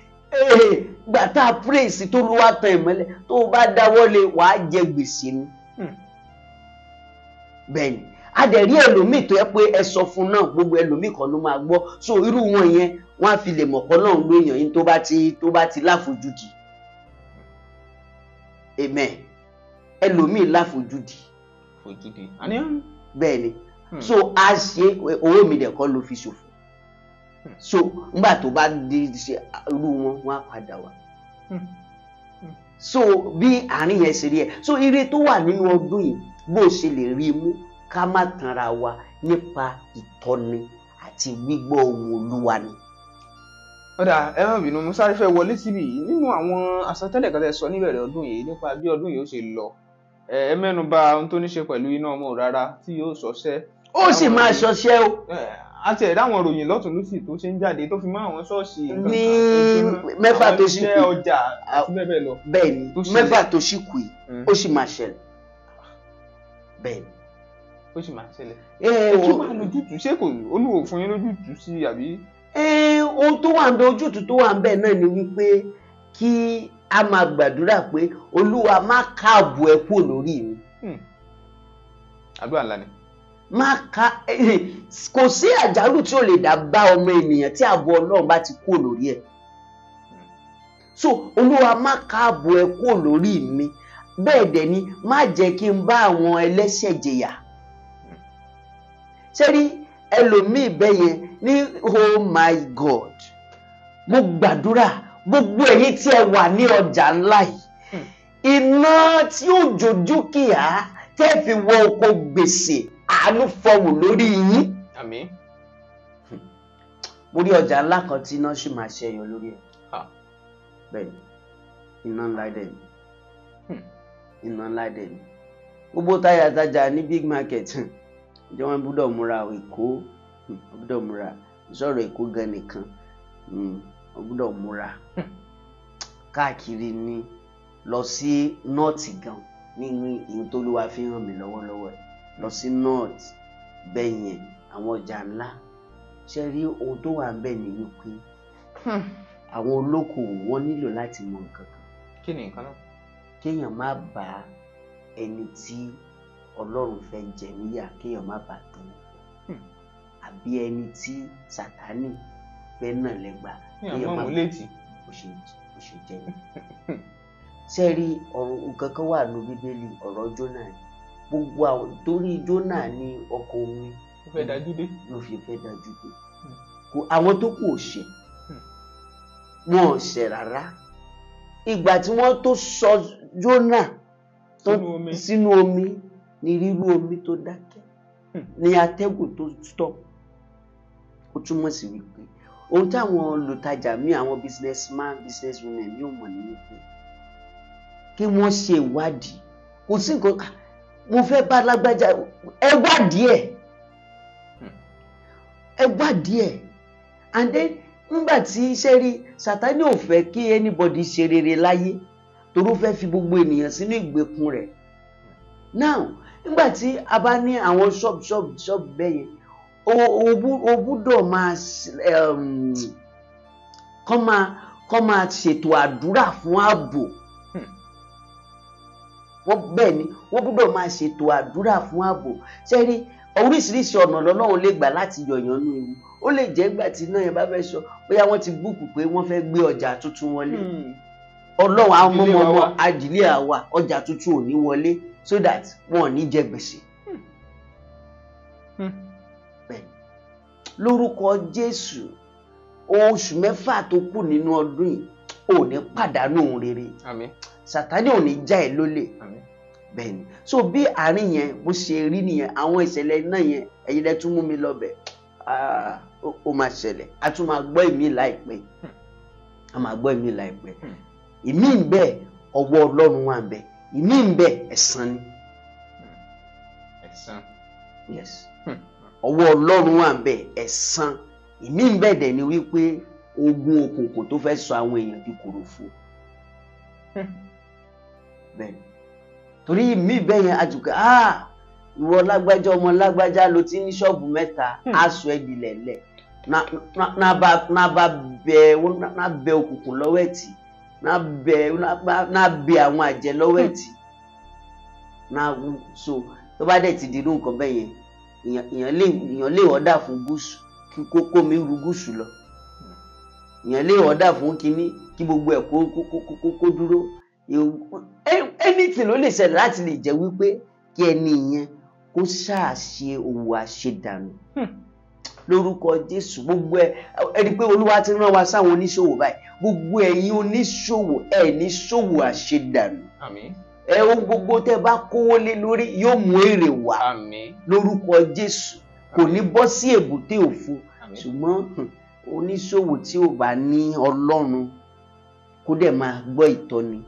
Speaker 1: gbà tá a praise tó ló wá tan ìmọ́lẹ̀ tó o bá dáwọ́lé wàá jẹ gbèsè ni. Bẹ́ẹ̀ni adẹ̀rí ẹlòmíì tó yẹ pé ẹ sọ fún náà gbogbo ẹlòmíì kan ló máa gbọ́ so irú wọn yẹn wọ́n á fi lè mọ̀kọ́ náà ń lóyàn yín tó bá ti láfojúdi. Amen. Ẹlòmíì láfojúdi. Bẹ́ẹ̀ni so a ṣe owó mi dẹ̀ kọ́ ló fi ṣòfò. So nígbà tó bá di ṣe irú wọn á padà wá. So bí àárín yẹn ṣe rí ẹ so ire tó wà nínú ọdún yìí bó ṣe lè rí mú ká má tanra wa nípa ìtọ́ni àti gbígbọ́ ohùn Olúwa ni.
Speaker 2: Ọ̀dà ẹ má bínú mo sáré fẹ́ wọlé síbi yìí nínú àwọn àsọtẹ́lẹ̀ kan tẹ́ sọ níbẹ̀rẹ̀ ọdún yìí nípa bí ọdún yìí ó ṣe lọ. Ẹ mẹ́nu bà ohun tó ní ṣe pẹ̀lú iná ọmọ rárá tí yóò ṣọṣẹ́.
Speaker 1: Ó sì máa ṣọṣẹ́ o.
Speaker 2: Àti ẹ̀dá àwọn ìròyìn lọ́tún lósì tó ṣe ń jáde tó fi mọ́ àwọn ṣọ́ọ̀ṣì
Speaker 1: ní mẹ́fà tó ṣì kù
Speaker 2: ọjà àti bẹ́ẹ̀ bẹ́ẹ̀ lọ.
Speaker 1: Bẹ́ẹ̀ni mẹ́fà tó ṣì kù yìí ó sì máa ṣẹlẹ̀. Bẹ́ẹ̀ni.
Speaker 2: Ó sì máa ṣẹlẹ̀. Kí máa lójútùú ṣé kò Olúwo fún yín lójútùú sí àbí?
Speaker 1: Ohun tó wà ń bẹ ojútùú tó wà ń bẹ náà ni wípé kí a máa gbàdúrà pé Olúwa má káàbù ẹ kúrò lórí mi.
Speaker 2: Àdúrà ńlá ni.
Speaker 1: Kò sí àjálù tí ó lè dá bá ọmọ ènìyàn tí ààbò Ọlọ́run bá ti kúrò lórí ẹ̀. So Olúwa má káàbù ẹ kúrò lórí mi bẹ́ẹ̀ dẹ̀ ni má jẹ́ kí n bá àwọn ẹlẹ́ṣẹ̀ jẹ̀yà. sẹ́rí ẹlòmíì bẹ́yẹn ní oh my God, mo gbàdúrà gbogbo ẹ̀yin tí ẹ wà ní ọjà ńlá yìí, iná tí ó jojú kíá tẹ́ fi wọ oko gbèsè, àánú fọwọ́ lórí yín.
Speaker 2: Àmín.
Speaker 1: Mo rí ọjà ńlá kan tí iná sì máa ṣẹyọ lórí ẹ̀. Bẹ́ẹ̀ ni, iná ńlá dẹ̀ ni. Iná ńlá dẹ̀ ni. Gbogbo táyà tájà ní big market jẹ́ wọ́n gbọ́dọ̀ múra Èkó, wọ́n gbọ́dọ̀ múra ìṣòro Èkó gan nìkan, wọ́n gbọ́dọ̀ múra káàkiri ní lọ sí north gan nínú ìhun tó ló wá fi hàn mí lọ́wọ́lọ́wọ́ ẹ̀, lọ sí north bẹ́ẹ̀ yẹn àwọn ọjà ńlá. Ṣé rí ohun tó wà bẹ́ẹ̀ ni wípé àwọn olókòwò wọn nílò láti mọ nǹkan kan.
Speaker 2: Kí ni nǹkan náà?
Speaker 1: Kéèyàn má bá ẹni tí Ọlọ́run fẹ́ jẹ níyà, kéèyàn má bá dùn, àbí ẹni tí Sátánì fẹ́ náà lẹ́gbàá, kéèyàn má bá bó ṣe jẹ́. Ṣé rí ọ̀rọ̀ nǹkan kan wà ní Bíbélì, ọ̀rọ̀ Jónà ni. Gbogbo àwọn torí Jónà ní ọkọ̀ omi
Speaker 2: ó fẹ́ dájú dé,
Speaker 1: ló fi fẹ́ dájú dé. Àwọn tó kù ò ṣẹ̀, wọn ò ṣẹ̀ rárá. Ìgbà tí wọ́n tó sọ Jónà sínú omi ní rírú omi tó dákẹ́, ní atẹ́gùn tó stop. Ó túmọ̀ sí wípé ohun táwọn olùtajà mi, àwọn businesswomen yóò mọ̀ ní wípé kí wọ́n ṣe ìwádìí. Kò sí nǹkan mo fẹ́ bá lágbájá, ẹ wádìí ẹ̀. And then nígbà tí iṣẹ́ rí Sátánì ò fẹ́ kí anybody ṣe rere láyé torí ó fẹ́ fi gbogbo ènìyàn sínú ìgbèkùn rẹ̀. Now nígbà tí a bá ní àwọn shop bẹ́yẹn, o gbúdọ̀ máa kọ́ máa ṣètò àdúrà fún ààbò. Bẹ́ẹ̀ ni wọ́n gbúdọ̀ máa ṣètò àdúrà fún ààbò. Ṣé rí oríṣiríṣi ọ̀nà Ọlọ́run lè gbà láti yọ̀yàn nú ewu. Ó lè jẹ́ ìgbà tí iná yẹn bá fẹ́ sọ bóyá wọ́n ti búùkù pé wọ́n fẹ́ gbé ọjà tuntun wọlé. Ọlọ́run àwọn ọmọ adìlé àwa ọjà tuntun ò ní wọlé so that wọn ò ní jẹ gbèsè. Bẹ́ẹ̀ lórúkọ Jésù, oṣù 6 tó kù nínú ọdún yìí ò ní pàdánù ohun rere.
Speaker 2: Àmín. Sátánì
Speaker 1: ò ní já ẹ lólè.
Speaker 2: Àmín.
Speaker 1: Bẹ́ẹ̀ ni, so bí àárín yẹn bó ṣe rí nìyẹn, àwọn ìṣẹ̀lẹ̀ náà yẹn ẹ̀yin lẹ tún mú mi lọ bẹ̀. Ó máa ṣẹlẹ̀, a tún máa gbọ́ ìmí láìpẹ́. Ìmí ń bẹ ọwọ́ Ọlọ́run wà ń bẹ, ìmí ń bẹ ẹ̀san ni.
Speaker 2: Ẹ̀san.
Speaker 1: Yes. Ọwọ́ Ọlọ́run wà ń bẹ ẹ̀san. Ìmí ń bẹ dẹ̀ ni wípé ogun òkùnkùn tó fẹ́ sọ àwọn èèyàn di kòròfo. Bẹ́ẹ̀ torí ìmí bẹ́ẹ̀ yẹn àjùkẹ́ ìwọ lágbájá ọmọ lágbájá ló ti ní ṣọ́ọ̀bù 3, aṣọ ẹ̀dì lẹ̀lẹ̀ náà bá bẹ òkùnkùn lọ́wọ́ ẹ̀tì, náà bẹ àwọn àjẹ́ lọ́wọ́ ẹ̀tì. So tó bá dẹ̀ ti di irú nǹkan bẹ́ẹ̀ yẹn, èèyàn lè ọ̀dà fún gúúsù kí kókó mi ru gúúsù lọ. Èèyàn lè ọ̀dà fún kínní kí gbogbo ẹ̀ kó dúró. Anything ló lè ṣẹlẹ̀ láti lè jẹ́ wípé kí ẹni yẹn kó ṣàṣe òwò àṣedànù. Lórúkọ Jésù, gbogbo ẹ rí pé Olúwa ti rán wa sáwọn oníṣòwò báyìí. Gbogbo ẹ̀yin oníṣòwò ẹ ní ṣòwò àṣedànù.
Speaker 2: Àmín.
Speaker 1: Ohun gbogbo tẹ́ bá kówó lé lórí yóò mú èrè wá.
Speaker 2: Àmín.
Speaker 1: Lórúkọ Jésù, kò ní bọ́ sí èbúté òfo. Ṣùgbọ́n oníṣòwò tí ò bá ní Ọlọ́run kó dẹ̀ máa gbọ́ ìtọ́ni,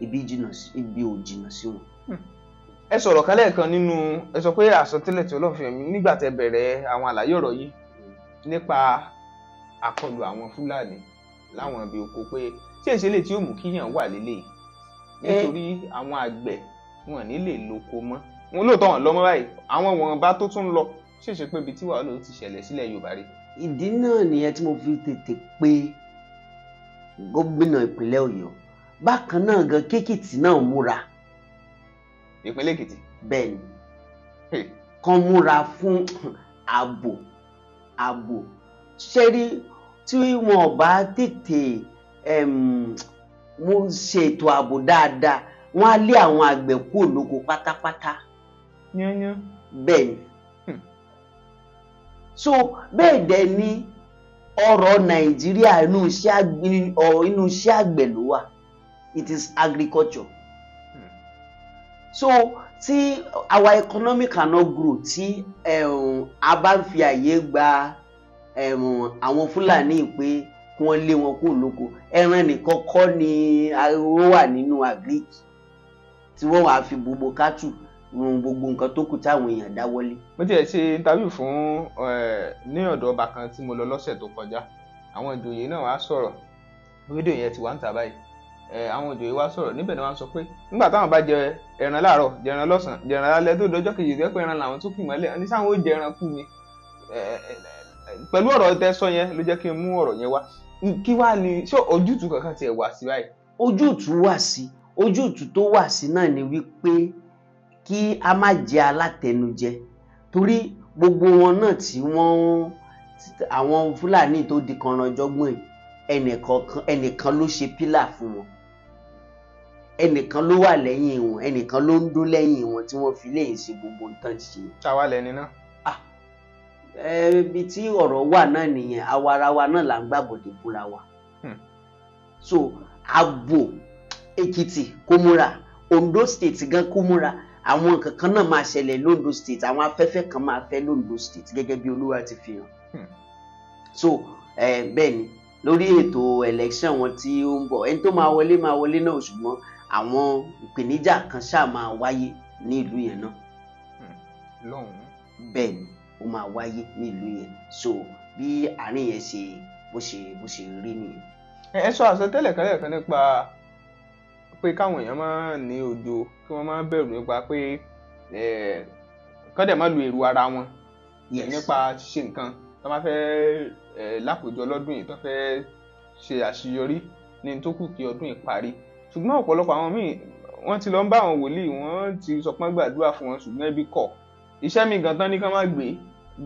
Speaker 1: ibi ò jìnnà sí wọn.
Speaker 2: Ẹ sọ̀rọ̀ kan lẹ́ẹ̀kan nínú ẹ sọ pé àsọtẹ́lẹ̀ tí Ọlọ́run fi hàn mí nígbà tẹ́ bẹ̀rẹ̀ àwọn àlàyé ọ̀rọ̀ yìí nípa àkọlù àwọn Fúlàní láwọn ibi oko pé ṣé ìṣẹ̀lẹ̀ tí ó mú kíyàn wà lélẹ̀ nítorí àwọn àgbẹ̀ wọn ní lè lóko mọ́. Wọn lóòótọ́ wọn lọ mọ́ báyìí, àwọn wọn bá tó tún lọ ṣèṣe pé ibi tí wàhálà ó ti ṣẹlẹ̀ sílẹ̀ Yorùbá rí.
Speaker 1: Ìdí náà nìyẹn tí mo fi tètè pé gómìnà ìpínlẹ̀ Ọ̀yọ́. Bákan náà gan kékìtì náà múra.
Speaker 2: Ìpínlẹ̀ Èkìtì.
Speaker 1: Bẹ́ẹ̀ ni kan múra fún ààbò. Ṣé rí tí wọn bá tètè wọ́n ṣètò ààbò dáadáa, wọ́n á lé àwọn àgbẹ̀ kúrò lóko pátápátá.
Speaker 2: Yányán.
Speaker 1: Bẹ́ẹ̀ ni so bẹ́ẹ̀ dẹ̀ ni ọrọ̀ Nàìjíríà inú iṣẹ́ àgbẹ̀ ló wà. It is agriculture. So tí our economy cannot grow tí a bá ń fi àyè gba àwọn Fúlàní pé kí wọ́n lé wọn kúrò lóko, ẹran nìkan kọ́ ni ó wà nínú agric tí wọ́n wàá fi gbogbo kátù gbogbo nǹkan tó kù táwọn èèyàn dáwọ́lé.
Speaker 2: mo tiẹ̀ ṣe interview fún ní ọ̀dọ̀ ọba kan tí mo lọ lọ́sẹ̀ tó kọjá, àwọn ìjòyè náà wá sọ̀rọ̀, fídíò yẹn ti wá ń tà báyìí. Àwọn ìjòyè wá sọ̀rọ̀ níbẹ̀ ni wọ́n sọ pé nígbà táwọn bá jẹ ẹran láàárọ̀, jẹ ẹran lọ́sàn-án, jẹ ẹran lálẹ́ tó dọjọ́ kejì tó pé ẹran làwọn tó kì mọ́lẹ̀ ní sáwọn ó jẹ ẹran kú ni. Pẹ̀lú ọ̀rọ̀ tẹ́ sọ yẹn ló jẹ́ kí n mú ọ̀rọ̀ yẹn wá. Kí wá ni ṣé ojútùú kankan tiẹ̀ wà sí báyìí?
Speaker 1: Ojútùú wà sí, ojútùú tó wà sí náà ni wípé kí a má jẹ alátẹnujẹ, torí gbogbo wọn náà tí àwọn Fúlàní tó di kànrànjọ́gbọ̀n ẹnìkan ló ṣe pílà fún wọn, ẹnìkan ló wà lẹ́yìn wọn, ẹnìkan ló ń dó lẹ́yìn wọn tí wọ́n fi lè ṣe gbogbo nǹkan ṣe.
Speaker 2: Ṣáwa lẹni náà.
Speaker 1: Ibi tí ọ̀rọ̀ wà náà nìyẹn, àwa ara wa náà là ń gbàbọ̀dé fúnra wa. So ààbò Èkìtì kó múra, Ondo State gan kó múra, àwọn nǹkan kan náà máa ṣẹlẹ̀ l'Ondo State, àwọn afẹ́fẹ́ kan máa fẹ́ l'Ondo State gẹ́gẹ́ bí Olúwa ti fi hàn. So bẹ́ẹ̀ ni lórí ètò election wọn tí ó ń bọ̀, ẹni tó máa wọlé náà, ṣùgbọ́n àwọn ìpèníjà kan ṣáà máa wáyé ní ìlú yẹn náà. Bẹ́ẹ̀ ni ó máa wáyé ní ìlú yẹn. So bí àárín yẹn ṣe bó ṣe rí nìyẹn.
Speaker 2: Ẹ sọ àsọtẹ́lẹ̀ kan lẹ́ẹ̀kan nípa pé káwọn èèyàn máa ní òjò, kí wọ́n máa bẹ̀rù nípa pé kọ́dẹ̀ má lu èrò ara wọn nípa ṣíṣe nǹkan tó máa fẹ́ lápòjọ lọ́dún yìí tó fẹ́ ṣe àṣeyọrí ní tó kù kí ọdún yìí parí. Ṣùgbọ́n ọ̀pọ̀lọpọ̀ àwọn míì wọ́n ti lọ ń bá àwọn wòlíì, wọ́n ti sọ pé gbàdúrà fún wọn, ṣùgbọ́n ẹbí kọ̀. Iṣẹ́ mi gan tán ní ká má gbé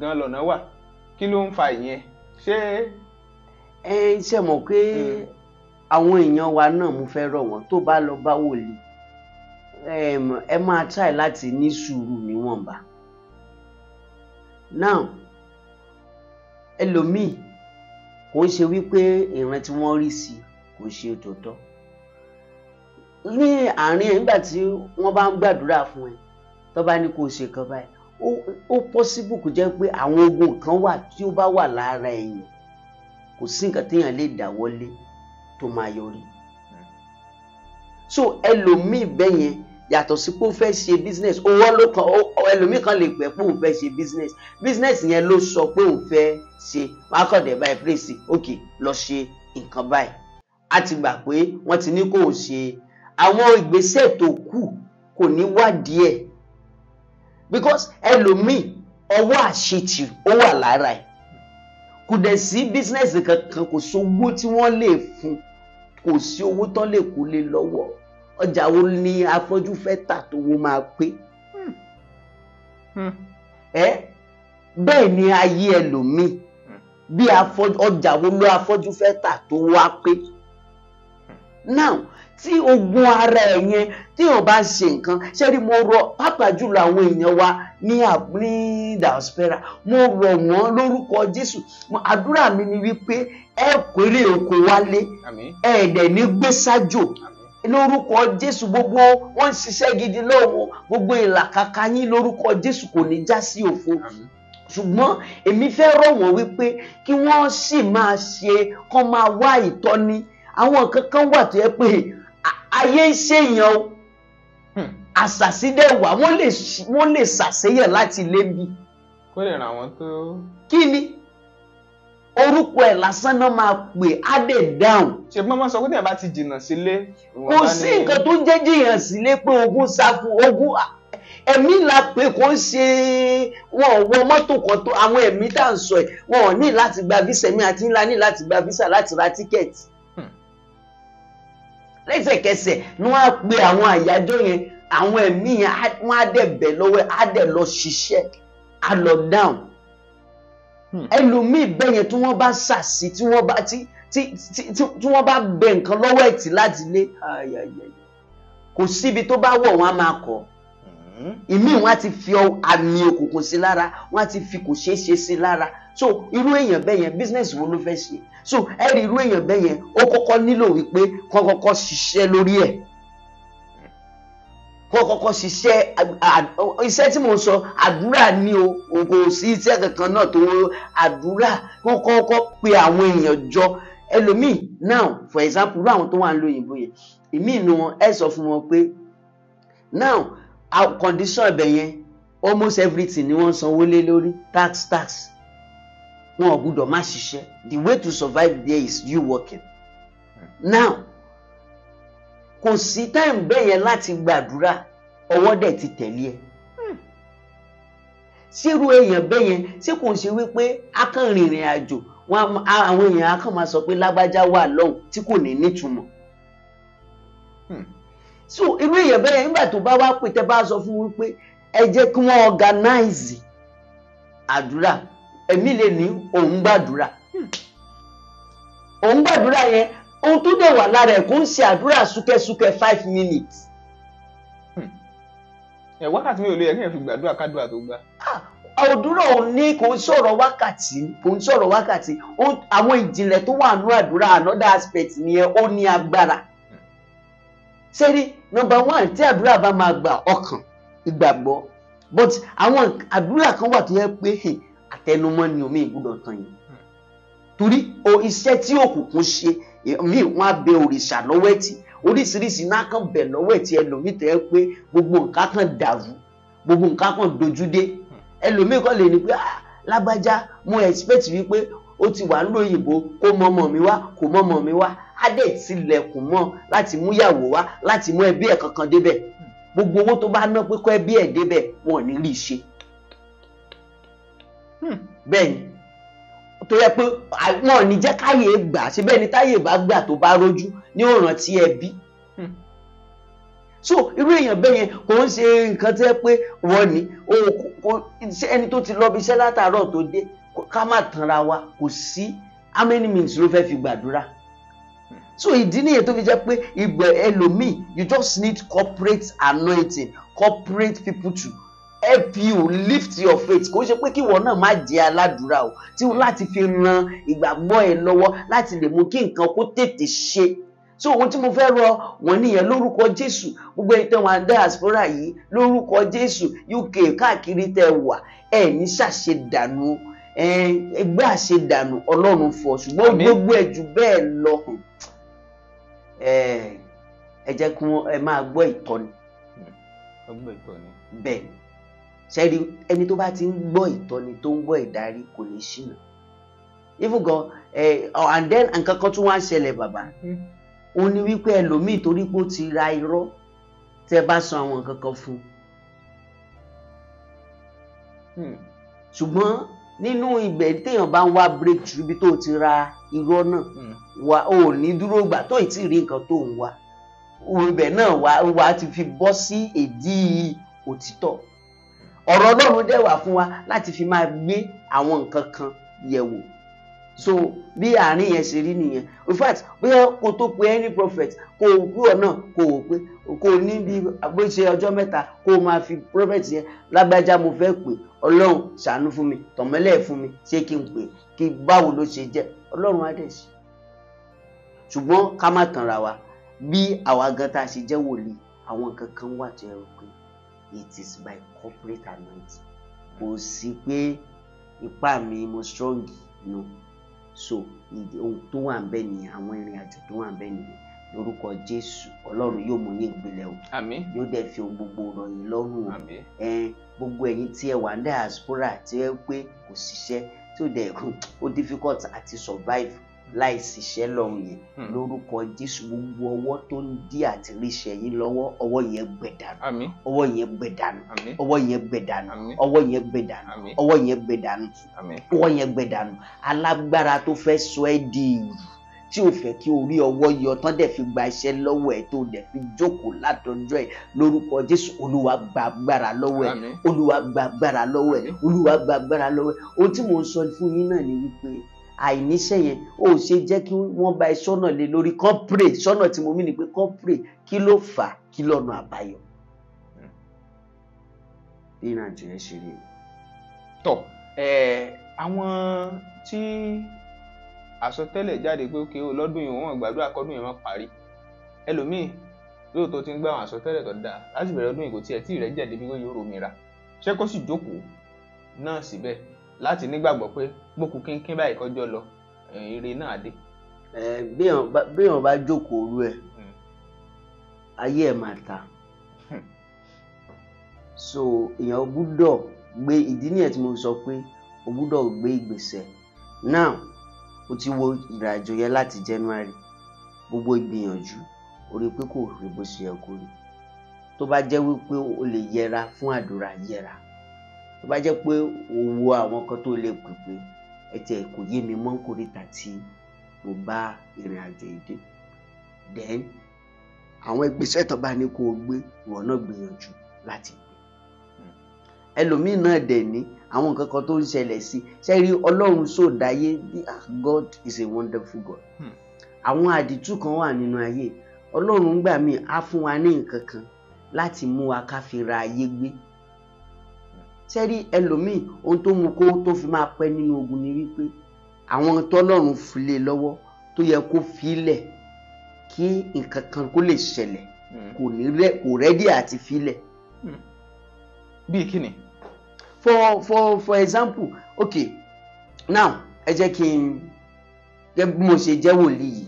Speaker 2: gan lọ́nà wà. Kí ló ń fa ìyẹn?
Speaker 1: Ṣé mọ̀ pé àwọn èèyàn wa náà mo fẹ́ rọ̀ wọ́n tó bá lọ bá wòlíì, ẹ máa try láti ní sùúrù níwọ̀nba. Now ẹlòmíì kò ń ṣe wípé ìran tí wọ́n rí sí kò ṣe tòótọ́. Ní àárín ẹ̀ nígbà tí wọ́n bá ń gbàdúrà fún ẹ tó bá ní kó ṣe kan báyìí, ó possible kó jẹ́ pé àwọn ogun kan wà tí ó bá wà lára èèyàn, kò sí nǹkan téèyàn lè dáwọ́lé tó máa yọrí. So ẹlòmíì bẹ́yẹn yàtọ̀ sí pé ó fẹ́ ṣe business, owó ló kan, ẹlòmíì kan lè pẹ́ pé òun fẹ́ ṣe business yẹn ló sọ pé òun fẹ́ ṣe, wọ́n á kàn dé báyìí pèsè ok lọ ṣe nǹkan báyìí, a ti gbà pé wọ́n ti ní kó o ṣe àwọn ìgbésẹ̀ tó kù, kò ní wádìí ẹ̀, because ẹlòmíì ọwọ́ àṣetì ó wà lára ẹ̀, kò dẹ̀ sí business kankan, kò sí owó tí wọ́n lè fún, kò sí owó tán lè kó lé lọ́wọ́. Ọjà wo ni afọ́jú fẹ́ tà tó wó máa pé? Bẹ́ẹ̀ ni ayé ẹlòmíì, bí ọjà wo ló afọ́jú fẹ́ tà tó wá pé? Now tí ogun ara ẹ̀ yẹn tí wọ́n bá ṣe nǹkan, ṣé rí mo rọ pàápàá jùlọ àwọn èèyàn wa ní diaspora, mo rọ̀ wọ́n lórúkọ Jésù. Àdúrà mi ni wípé ẹ kórè oko wálé, ẹ̀ẹ́dẹ̀ ní gbé sájò lórúkọ Jésù. Gbogbo wọn ń ṣiṣẹ́ gidi lọ́wọ́, gbogbo ìlàkàkà yín lórúkọ Jésù kò ní já sí òfo. Ṣùgbọ́n èmi fẹ́ rọ̀ wọ́n wípé kí wọ́n sì máa ṣe, kán máa wá ìtọ́ni. Àwọn kankan wà tó yẹ pé ayé ń ṣèyàn o, àṣàsí dẹ̀ wà, wọ́n lè ṣàṣeyàn láti lébi.
Speaker 2: Kó lè ràn wọ́n tó.
Speaker 1: Kí ni orúkọ ẹ̀ lásán náà máa pè á dẹ̀ dáhùn.
Speaker 2: Ṣé mọ́mọ́ sọ pé tí ẹ̀ bá ti jìnnà sílé?
Speaker 1: Kò sí nǹkan tó jẹ́ jìyàn sílé pé ogun sáfù, ogun ẹ̀mí la pé kò ń ṣe wọn wọ mọ́tò kan tó àwọn ẹ̀mí tá à ń sọ ẹ̀, wọn ò ní láti gba visa, ẹ̀mí àti ńlá ní láti gba visa láti ra tíkẹ́ẹ̀tì. Lẹ́sẹ̀kẹsẹ̀ ni wọ́n á pe àwọn àyájọ́ yẹn, àwọn ẹ̀mí yẹn wọ́n á dẹ̀ bẹ̀ lọ́wọ́, á dẹ̀ lọ ṣiṣẹ́, á lọ dáhùn. Ẹlòmíì bẹ́yẹn tí wọ́n bá ṣàṣì, tí wọ́n bá bẹ nǹkan lọ́wọ́ ẹ̀tì láti lé, kò síbi tó bá wọ̀ wọ́n á máa kọ̀. Ìmíì wọ́n á ti fi àmì òkùnkùn sí lára, wọ́n á ti fi kò ṣeé ṣe sí lára, so irú èèyàn bẹ́ẹ̀ yẹn business wo ló fẹ́ ṣe? So ẹ rí irú èèyàn bẹ́ẹ̀ yẹn ó kọ́kọ́ nílò wípé kán kọ́kọ́ ṣiṣẹ́ lórí ẹ̀, kán kọ́kọ́ ṣiṣẹ́ iṣẹ́ tí mo sọ àdúrà ni o, kò sí iṣẹ́ kankan náà tó àdúrà, kán kọ́kọ́ pe àwọn èèyàn jọ. Ẹlòmíì now for example irú àwọn tó wà ń lo òyìnbó yẹn, ìmí inú wọn ẹ sọ fún wọn pé now condition ẹ̀bẹ̀ yẹn almost everything ni wọ́n sanwó lé lórí, tax wọn ò gbúdọ̀ má ṣiṣẹ́. The way to survive there is you working. Now kò sí time bẹ́ẹ̀ yẹn láti gbàdúrà, ọwọ́ dẹ̀ ti tẹ̀lé ẹ. Ṣírú èèyàn bẹ́ẹ̀ yẹn ṣé kò ṣe wípé a kàn rìnrìn àjò àwọn èèyàn á kàn máa sọ pé lágbájá wà lọ́hùn tí kò ní nítumọ̀. So irú èèyàn bẹ́ẹ̀ yẹn nígbà tó bá wá pè tẹ́ bá sọ fún wípé ẹ jẹ́ kí wọ́n organize àdúrà, ẹ̀mí lè ní òun gbàdúrà. Òun gbàdúrà yẹn ohun tó dẹ̀ wà lára ẹ̀ kò ń ṣe àdúrà súkẹ́súkẹ́ 5 minutes.
Speaker 2: Wákàtí mi ò lè yẹ kí èèyàn fi gbàdúrà kádùrà tó gbà.
Speaker 1: Àdúrà ò ní kò ń sọ̀rọ̀ wákàtí, àwọn ìjìnlẹ̀ tó wà nínú àdúrà another aspect nìyẹn, ó ní agbára. Sẹ́rí number 1 tí àdúrà bá máa gbà ọkàn ìgbàgbọ́, but àwọn àdúrà kan wà tó yẹ pé àtẹnumọ́ ni omi ìgbúdọ̀ tán yìí. Torí iṣẹ́ tí òkùnkùn ṣe míì wọ́n á bẹ òrìṣà lọ́wọ́ ẹ̀tì, oríṣiríṣi náà kàn bẹ̀ lọ́wọ́ ẹ̀tì, ẹlòmíì tẹ́ pé gbogbo nǹkan kan dàrú, gbogbo nǹkan kan dojú dé. Ẹlòmíì kàn lè ní pé lágbájá mo expect wípé ó ti wà nílò òyìnbó kó mọ́mọ́ mi wá, kò mọ́mọ́ mi wá, á dẹ̀ tilẹ̀kùn mọ́ láti mú ìyàwó wá, láti mú ẹbí ẹ̀ kankan débẹ̀. Gbogbo owó tó bá ná pé kọ́ ẹbí ẹ̀ débẹ̀ wọn ò ní rí i ṣe. Bẹ́ẹ̀ni tó yẹ pé wọn ò ní jẹ́ káyè gbà, ṣe bẹ́ẹ̀ ni táyè bá gbà tó bá rójú ní ọ̀ràn tí ẹbí. So irú èèyàn bẹ́ẹ̀ yẹn kò ń ṣe nǹkan tẹ́ pé wọ́n ní ẹni tó ti lọ bí iṣẹ́ látàárọ̀ tó dé, ká má tanra wa, kò sí how many minutes ló fẹ́ fi gbàdúrà. So ìdí nìyẹn tó fi jẹ́ pé ìgbẹ́ ẹlòmíì you just need corporate anointing, corporate people to help you lift your faith. Kò ṣe pé kí ìwọ náà má jẹ́ aládùúrà o, tí o láti fi ran ìgbàgbọ́ ẹ lọ́wọ́ láti lè mú kí nǹkan kó tètè ṣe. So ohun tí mo fẹ́ rọ wọ́n nìyẹn lórúkọ Jésù, gbogbo ẹni tẹ́ wà diaspora yìí lórúkọ Jésù, UK káàkiri tẹ́ wà ẹ ní ṣàṣedànù, ẹgbẹ́ àṣedànù Ọlọ́run fọ̀, ṣùgbọ́n gbogbo ẹ̀ jù bẹ́ẹ̀ lọ ẹ jẹ́ kí ẹ máa gbọ́ ìtọ́ni. Bẹ́ẹ̀ ṣẹ́rí ẹni tó bá ti ń gbọ́ ìtọ́ni tó ń gbọ́ ìdarí kò ní ṣìnà. Even gan and then nǹkan kan tún wá ń ṣẹlẹ̀ bàbá, ó ní wípé ẹlòmíì torí pé ó ti ra irọ́ tẹ́ bá sọ àwọn nǹkan kan fún un. Ṣùgbọ́n nínú ibẹ̀ téèyàn bá ń wá breakthrough ibi tó ti ra irọ́ náà wà ó ní dúró gbà tó ì tí ì rí nǹkan tó ń wá, ibẹ̀ náà wà ti fi bọ́ sí èdí òtítọ́. Ọ̀rọ̀ Ọlọ́run dẹ̀ wà fún wa láti fi máa gbé àwọn nǹkan kan yẹ̀wò. So bí àárín yẹn ṣe rí nìyẹn. In fact bóyá kó tó pe any prophet kó o kúrò náà kó o pé kó o ní bí bó ṣe ọjọ́ mẹ́ta kó o máa fi prophet yẹn lágbájá mo fẹ́ pè, Ọlọ́run ṣàánú fún mi, tọ̀mọ́lẹ̀ fún mi, ṣé kí n pè, kí báwo ló ṣe jẹ́, Ọlọ́run á dẹ̀ ṣe. Ṣùgbọ́n ká má tanra wa, bí àwa gan tá a ṣe jẹ́ wòlíì, àwọn nǹkan kan wà tó yẹ pé it is by corporate anointing. Kò sí pé ipá mi mo strong no. So ohun tó wà ń bẹ nìyẹn, àwọn ìrìn àjò tó wà ń bẹ nìyẹn. Lórúkọ Jésù Ọlọ́run yóò mú yín gbilẹ̀ o.
Speaker 2: Àmín.
Speaker 1: Yóò dẹ̀ fi ohun gbogbo rọ̀ yín lọ́rùn o.
Speaker 2: Àmín.
Speaker 1: Gbogbo ẹ̀yin tí ẹ wà ní diaspora tí ẹ pé kò ṣiṣẹ́ tí ó dẹ̀ ó difficult àti survive láì ṣiṣẹ́ lọ́run yẹn. Lórúkọ Jésù gbogbo ọwọ́ tó ń dí àti ríṣẹ́ yín lọ́wọ́, ọwọ́ yẹn gbẹ dànù.
Speaker 2: Àmín.
Speaker 1: Ọwọ́ yẹn gbẹ dànù.
Speaker 2: Àmín.
Speaker 1: Ọwọ́ yẹn gbẹ dànù.
Speaker 2: Àmín.
Speaker 1: Ọwọ́ yẹn gbẹ dànù.
Speaker 2: Àmín.
Speaker 1: Ọwọ́ yẹn gbẹ dànù.
Speaker 2: Àmín.
Speaker 1: Ọwọ́ yẹn gbẹ dànù. Alágbára tó fẹ́ sọ ẹ́ di ìrù, tí ò fẹ́ kí orí ọwọ́ yọ tán dẹ̀ fi gba iṣẹ́ lọ́wọ́ ẹ̀ tó dẹ̀ fi jókòó látọjọ́ ẹ̀, lórúkọ Jésù Olúwa gba agbára lọ́wọ́ ẹ̀.
Speaker 2: Àmín.
Speaker 1: Olúwa gba agbára lọ́wọ́ ẹ̀. Olúwa gba agbára lọ́wọ́ ẹ̀. Ohun tí mò ń sọ fún yín náà ni wípé àìníṣẹ́ yẹn ó ṣe jẹ́ kí wọ́n bá ẹ sọ́nà lé lórí, kán pray sọ́nà tí mo mí ni pé kán pray kí ló fà á, kí lọ́nà àbáyọ. Bí ìrìnàjò yẹn ṣe rí.
Speaker 2: Tọ́ àwọn tí àsọtẹ́lẹ̀ jáde pé ókè lọ́dún yìí wọ́n gbàdúrà kọ́dún yìí má parí, ẹlòmíì lóòótọ́ ti ń gbà àwọn àsọtẹ́lẹ̀ tó dáa láti bẹ̀rẹ̀ ọdún yìí kò tiẹ̀ tí rẹ̀ jáde bí yóò romira, ṣé kó sì jókòó náà síbẹ̀ láti nígbàgbọ́ pé gbókù kínkín báyìí kọjọ́ lọ ire náà dé.
Speaker 1: bí èèyàn bá jókòó rú ẹ ayé ẹ máa ta, so èèyàn gbúdọ̀ gbé, ìdí nìyẹn tí mo sọ pé o gbúdọ̀ gbé ìgbésẹ̀. Now o ti wo ìrìnàjò yẹn láti January, gbogbo ìgbìyànjú o rí pé kò rí bó ṣe yẹ kó rí. Tó bá jẹ́ wípé o lè yẹra fún àdúrà, yẹra. Tó bá jẹ́ pé o wo àwọn kan tó lè pèpè ẹ̀tẹ̀ kò yé mi mọ́ kórìíta tí mo bá ìrìnàjò ìdè, then àwọn ìgbésẹ̀ tó bá ní kó o gbé ìwọ náà gbìyànjú láti gbé. Ẹlòmíì náà dẹ̀ ní àwọn nǹkan kan tó ń ṣẹlẹ̀ sí ṣe rí Ọlọ́run sódàyé. God is a wonderful God. Àwọn àdìtú kan wà nínú ayé. Ọlọ́run gbà mí á fún wa ní nǹkan kan láti mú wa ká fi ra ayé gbé. Ṣe rí ẹlòmíì ohun tó mú kó tó fi máa pẹ́ nínú ogun ni wípé àwọn tọ́lọ́run fi lé lọ́wọ́ tó yẹ kó filẹ̀ kí nǹkan kan kó lè ṣẹlẹ̀ kò rẹ́dí àti filẹ̀.
Speaker 2: Bíi kíni?
Speaker 1: For example, okay, now ẹ jẹ́ kí n gẹ́gẹ́ bí mo ṣe jẹ́ wòlíì yìí,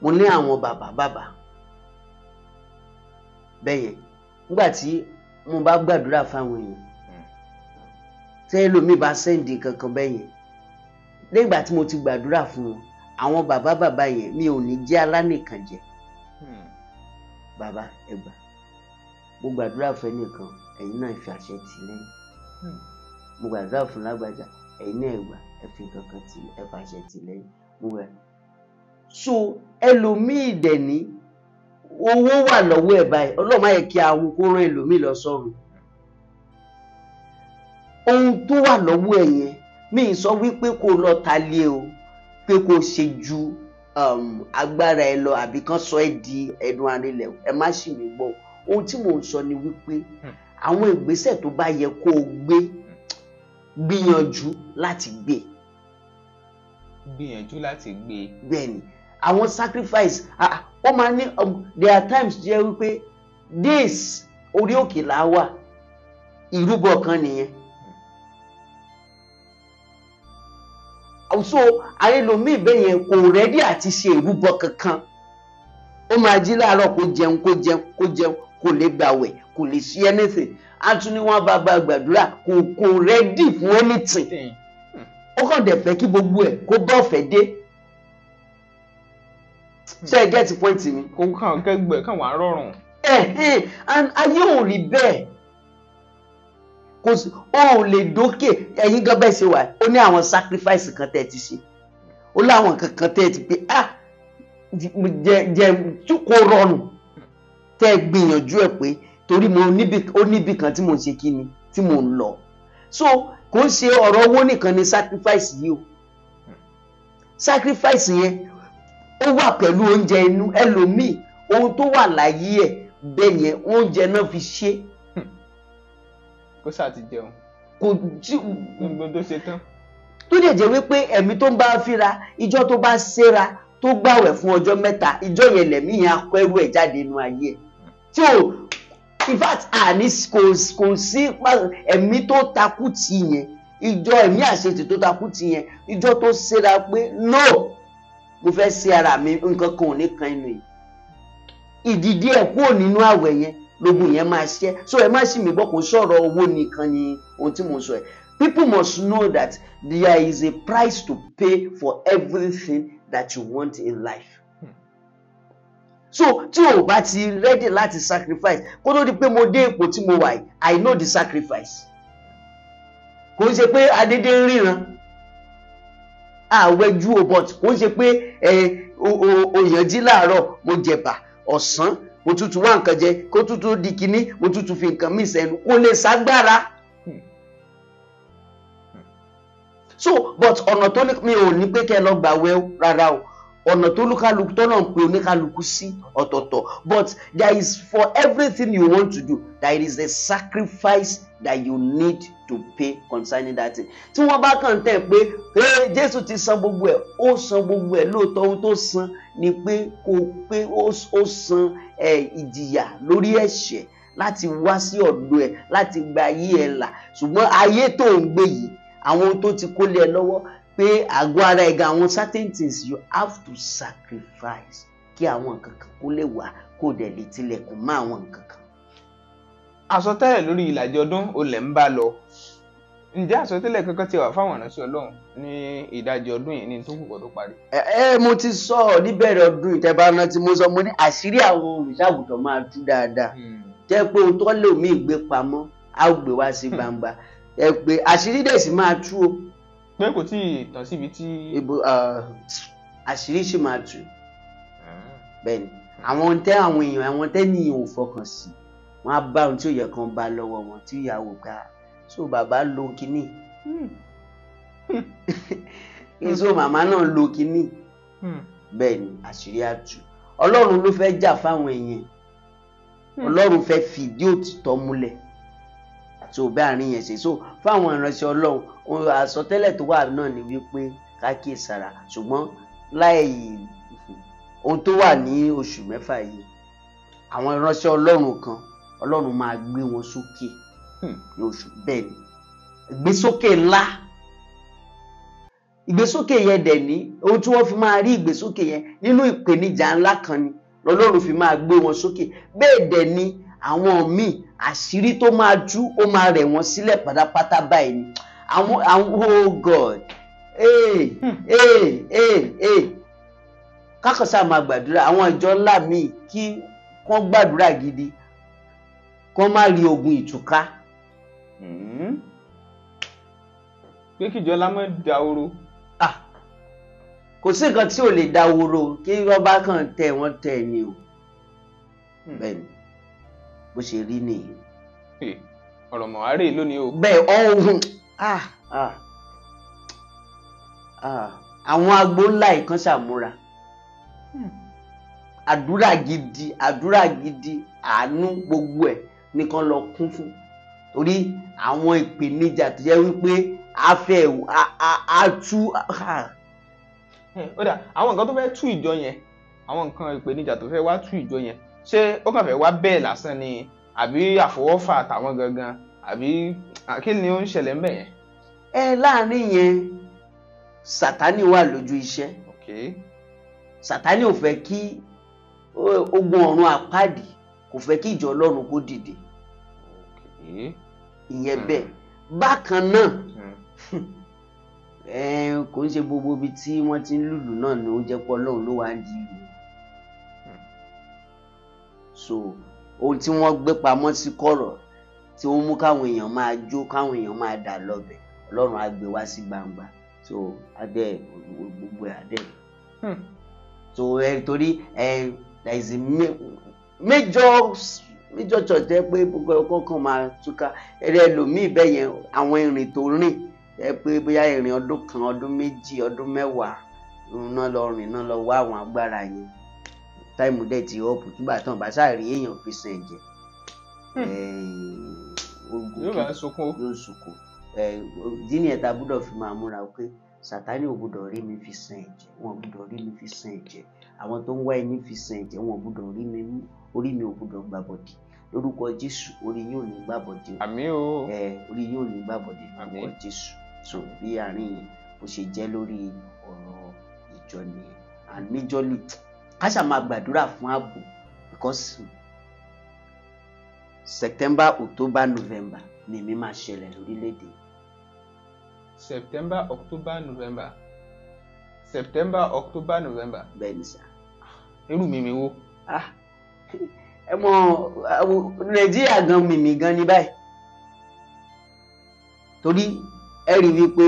Speaker 1: mo ní àwọn bàbá bẹ́yẹn. Nígbà tí mo bá gbàdúrà fáwọn èèyàn, tẹ́ lómi bá sẹ́ǹdì kankan bẹ́yẹn, nígbà tí mo ti gbàdúrà fún wọn, àwọn bàbá yẹn mi ò ní jẹ́ alánìkànjẹ. Bàbá ẹ gbà, mo gbàdúrà fún ẹnìkan, ẹ̀yin náà fi àṣẹ tì lẹ́yìn. Mo gbàdúrà fún lágbájá, ẹ̀yin náà ẹ gbà, ẹ fi kankan tì, ẹ fàṣẹ tì lẹ́yìn. Mo gbà. So ẹlòmíì dẹ̀ ní owó wà lọ́wọ́ ẹ̀ báyìí, Ọlọ́run má yẹ kí àwọn kó rán ẹlòmíì lọ sọ́run. Ohun tó wà lọ́wọ́ ẹ̀ yẹn mi sọ wípé kó lọ ta lé o, pé kó ṣe ju agbára ẹ lọ àbí kan sọ ẹ di ẹnu arinlẹ̀, ẹ má ṣì mí gbọ́. Ohun tí mò ń sọ ni wípé àwọn ìgbésẹ̀ tó bá yẹ kó o gbé, gbìyànjú láti gbé.
Speaker 2: Gbìyànjú láti gbé.
Speaker 1: Bẹ́ẹ̀ni, àwọn sacrifice ó máa ní there are times jẹ́ wípé days orí òkè là wà, ìrúbọ kan nìyẹn. So ayélomi bẹ́yẹn kò rẹ́dí àti ṣe ìrúbọ kankan. Ó máa jí láàárọ̀ kó jẹun kò lè gbàwẹ̀, kò lè ṣe anything. A tún ní wọ́n bá gbàdúrà kò rẹ́dí fún anything. Ó kàn dẹ̀ fẹ́ kí gbogbo ẹ̀ kó bá ọ̀fẹ́ dé. Ṣé ẹ get point mi?
Speaker 2: Kó kàn kẹ́gbẹ́ kàn wá rọrùn.
Speaker 1: And ayé ò rí bẹ́ẹ̀. Kò sí, ó lè dókè. Ẹ̀yin gan bẹ́ẹ̀ ṣe wà, ó ní àwọn sacrifice kan tẹ́ ti ṣe. Ó láwọn kankan tẹ́ ti pé jẹ́ tí kò rọrùn. Tẹ́ gbìyànjú ẹ̀ pé torí ó níbi kan tí mo ṣe kíni tí mo ń lọ. So kò ṣe ọ̀rọ̀ owó nìkan ni sacrifice yìí o. Sacrifice yẹn ó wà pẹ̀lú oúnjẹ inú. Ẹlòmíì ohun tó wà láyé ẹ̀ bẹ́ẹ̀ yẹn oúnjẹ náà fi ṣe.
Speaker 2: Kó sáà ti jẹun.
Speaker 1: Kò tí
Speaker 2: gbogbo tó ṣe tán.
Speaker 1: Tó dẹ̀ jẹ́ wípé ẹ̀mí tó ń bá fíra, ìjọ tó bá ṣera tó gbàwẹ̀ fún ọjọ́ 3, ìjọ yẹn lẹ̀mí yẹn akọ ẹrú ẹ̀ jáde nínú ayé ẹ̀. Tí o in fact kò sí ẹ̀mí tó takú tì yẹn, ìjọ ẹ̀mí àṣetì tó takú tì yẹn, ìjọ tó ṣera pé no, mo fẹ́ ṣe ara mi, nǹkan kan ò ní kan inú yìí. Ìdìdí ẹ̀ kúrò nínú àwẹ̀ yẹn lógun yẹn máa ṣe. So ẹ má ṣì mí gbọ́, kò sọ̀rọ̀ owó nìkan ni ohun tí mo sọ ẹ̀. People must know that there is a price to pay for everything that you want in life. So tí o bá ti ready láti sacrifice, kó tó di pé mo dé ipò tí mo wà yìí, I know the sacrifice. Kò ń ṣe pé adédé ń ríran àwẹ̀jú o, but kò ń ṣe pé òyànjí láàárọ̀ mo jẹ̀bà, ọ̀sán mo tútù wá nǹkan jẹ, kó tútù di kíní mo tútù fi nǹkan mí sẹ́nu, kò lè ságbára. So but ọ̀nà tó ní mi ò ní pé kẹ́ lọ gbàwẹ̀ o, rárá o. ọ̀nà tó lúkálukú tọ́nà ń pe oníkálukú sí ọ̀tọ̀ọ̀tọ̀, but there is for everything you want to do there is a sacrifice that you need to pay concerning that thing. Tí wọ́n bá kàn tẹ̀ pé Jésù ti san gbogbo ẹ̀, ó san gbogbo ẹ̀ lóòótọ́, ohun tó san ni pé ó san ìjìyà lórí ẹ̀ṣẹ̀ láti wá sí ọ̀dọ̀ ẹ̀ láti gba ayé ẹ̀ là, ṣùgbọ́n ayé tó ń gbé yìí àwọn ohun tó ti kó lé ẹ lọ́wọ́ pé àgọ́ ara ẹ̀gá àwọn certain things you have to sacrifice kí àwọn nǹkan kan kó lè wà kó dẹ̀ lè tilẹ̀kùn mọ́ àwọn nǹkan kan.
Speaker 2: Àsọtẹ́lẹ̀ lórí ìlàjì ọdún olè ń bá lọ. Ǹjẹ́ àsọtẹ́lẹ̀ kankan ti wà fáwọn ìránṣẹ́ Ọlọ́run ní ìdajì ọdún yìí ní tó kù kó tó parí?
Speaker 1: Mo ti sọ níbẹ̀rẹ̀ ọdún ìtẹ́báná tí mo sọ mo ní àṣírí àwọn olùṣàgùtàn máa tú dáadáa. Jẹ́ pé ohun tó lè mí gbé pamọ́ á gbé wá sí gbangba. Pé àṣírí dẹ̀ sì máa tú o.
Speaker 2: Pé kò tí ì tàn síbi tí.
Speaker 1: Àṣírí sì máa tú. Bẹ́ẹ̀ni àwọn èèyàn àwọn tẹ́nìyàn ò fọkàn sí wọ́n á bá ohun tí ò yẹ kan bá lọ́wọ́ wọn tí ìyàwó ká so bàbá lo kínní so màmá náà lo kínní. Bẹ́ẹ̀ni àṣírí á tú. Ọlọ́run ló fẹ́ jà fáwọn èèyàn, Ọlọ́run fẹ́ fìdí òtítọ́ múlẹ̀ so bẹ́ẹ̀ àárín yẹn ṣe so fáwọn ìránṣẹ́ Ọlọ́run àsọtẹ́lẹ̀ tó wà náà ni wípé ká kíyèsára, ṣùgbọ́n láì ohun tó wà ní oṣù mẹ́fà yìí àwọn ìránṣẹ́ Ọlọ́run kan Ọlọ́run máa gbé wọn sókè ní oṣù bẹ́ẹ̀ ni ìgbésókè ńlá. Ìgbésókè yẹn dẹ̀ ní ohun tí wọ́n fi máa rí ìgbésókè yẹn nínú ìpèníjà ńlá kan ni lọ́lọ́run fi máa gbé wọn sókè. Bẹ́ẹ̀ dẹ̀ ni àwọn míì àṣírí tó máa tú ó máa rẹ̀ wọ́n sílẹ̀ pátápátá báyìí ni àwọn oh God kákọ̀sá máa gbàdúrà àwọn ìjọ ńlá míì kí wọ́n gbàdúrà gidi kó má rí ogun ìtúká.
Speaker 2: Pé kíjọ lámọ́ dahoro.
Speaker 1: Kò sí nǹkan tí ò lè dahoro kí rọ́bà kan tẹ̀ wọ́n tẹ̀ ni o. Bẹ́ẹ̀ni bó ṣe rí nìyí.
Speaker 2: Ọ̀rọ̀ mọ̀wárè lónìí o.
Speaker 1: Bẹ́ẹ̀ ọ̀hún àwọn agbo ńlá ìkan ṣàmúra. Àdúrà gidi àánú gbogbo ẹ̀ nìkan lọ kún fún torí àwọn ìpèníjà tó jẹ́ wípé a fẹ́ a tú.
Speaker 2: Ó dà àwọn nǹkan tó fẹ́ tú ìjọ yẹn àwọn nǹkan ìpèníjà tó fẹ́ wá tú ìjọ yẹn ṣé ó kàn fẹ́ wá bẹ́ẹ̀ lásán ni àbí àfọwọ́fà àtàwọn gangan àbí kí ni ó ń ṣẹlẹ̀ ń bẹ̀ yẹn?
Speaker 1: Láàárín yẹn Sátánì wà lójú iṣẹ́. Sátánì ò fẹ́ kí ogun ọ̀run àpáàdì kò fẹ́ kí ìjọ Ọlọ́run kó dìde. Ìyẹn bẹ́ẹ̀ bákan náà kò ń ṣe gbogbo ibi tí wọ́n ti ń lùlù náà ni ó jẹ́ pé Ọlọ́run ló wá ń di ìlú. So ohun tí wọ́n gbé pamọ́ sí kọ̀rọ̀ tí ó mú káwọn èèyàn máa jó káwọn èèyàn máa dà lọ́bẹ̀ Ọlọ́run á gbé wá sí gbangba so adé gbogbo ẹ̀ adé. So torí there is a major church tẹ́ pé gbogbo ọkọ̀ kan máa túká ẹlòmíì bẹ́ẹ̀ yẹn àwọn ìrìn tó rìn pé bóyá ìrìn ọdún kan ọdún méjì ọdún mẹ́wàá náà lọ rìn náà lọ wá àwọn agbára yẹn táìmù dẹ̀ ti ọ̀pù túbà tán bá sáà rí èèyàn fi sàn ẹ̀jẹ̀
Speaker 2: yóò bá sunkún
Speaker 1: díní ẹ̀ta gbọ́dọ̀ fi máa múra pé Sátánì ò gbọ́dọ̀ rí mi fi sàn ẹ̀jẹ̀ wọn ò gbọ́dọ̀ rí mi fi sàn ẹ̀jẹ̀ àwọn tó ń wá ẹni fi sàn ẹ̀jẹ̀ wọn ò gbọ́dọ̀ rí mi mú orí mi ò gbọ́dọ̀ gbàbọ̀dì lórúkọ Jésù orí yóò ní gbàbọ̀dì
Speaker 2: àmín o
Speaker 1: orí yóò ní gbàbọ̀dì lórúkọ Jésù so bí àárín yẹn bó ṣe jẹ́ lórí ọ̀rọ̀ ìjọ nìyẹn and majorly káṣà máa gbàdúrà fún ààbò because September October November ni mi máa ṣẹlẹ̀ lórílẹ̀‐èdè.
Speaker 2: September October November.
Speaker 1: Bẹ́ẹ̀ni sá.
Speaker 2: Irú mímí wo.
Speaker 1: Ẹ mọ̀ Nàìjíríà gan mímí gan ní báyìí torí ẹ rí wípé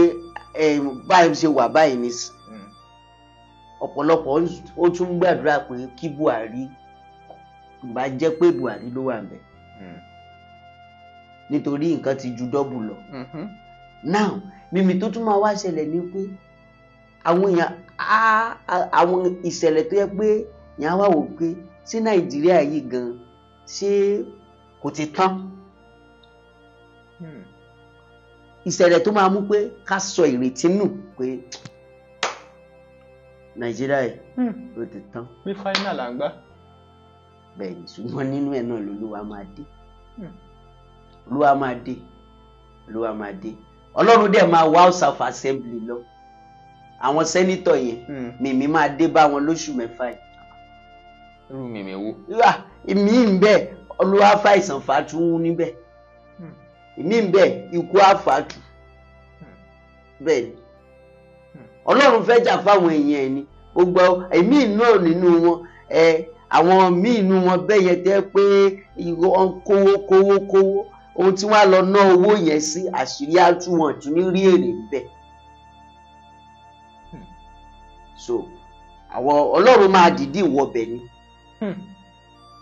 Speaker 1: báyìí ṣe wà báyìí nísìn ọ̀pọ̀lọpọ̀ ó tún gbàdúrà pé kí Buhari bá jẹ́ pé Buhari ló wà ńbẹ̀ nítorí nǹkan ti ju dọ́bù lọ. Now mímí tó tún máa wá ṣẹlẹ̀ ni pé àwọn èèyàn àwọn ìṣẹ̀lẹ̀ tó yẹ pé yẹn wá wò pé sí Nàìjíríà yìí gan ṣé kò ti tán. Ìṣẹ̀lẹ̀ tó máa mú pé ká sọ ìrètí nù pé Nàìjíríà yìí ló ti tán.
Speaker 2: bí final à ń gbá.
Speaker 1: Bẹ́ẹ̀ ni ṣùgbọ́n nínú ẹ̀ náà lolúwa máa dé. Olúwa máa dé. Olúwa máa dé. Ọlọ́run dẹ̀ máa wá House of Assembly lọ. Àwọn sẹ́nítọ̀ yẹn mìmí máa dé bá wọn lóṣù 6 yìí.
Speaker 2: irú mìmí wo.
Speaker 1: Ìmí ń bẹ Olúwa fàìsàn fàtú níbẹ̀. Ìmí ń bẹ ikú àfàtú. Bẹ́ẹ̀ ni Ọlọ́run fẹ́ jà fáwọn èèyàn ẹ̀ ni gbogbo ìmí náà nínú wọn àwọn míì inú wọn bẹ́ẹ̀ yẹn tẹ́ pé kówó ohun tí wọ́n á lọ ná owó yẹn sí àṣírí àtú wọn tún ní rí èrè bẹ́ẹ̀. So àwọn Ọlọ́run máa dìídì wọbẹ̀ ni.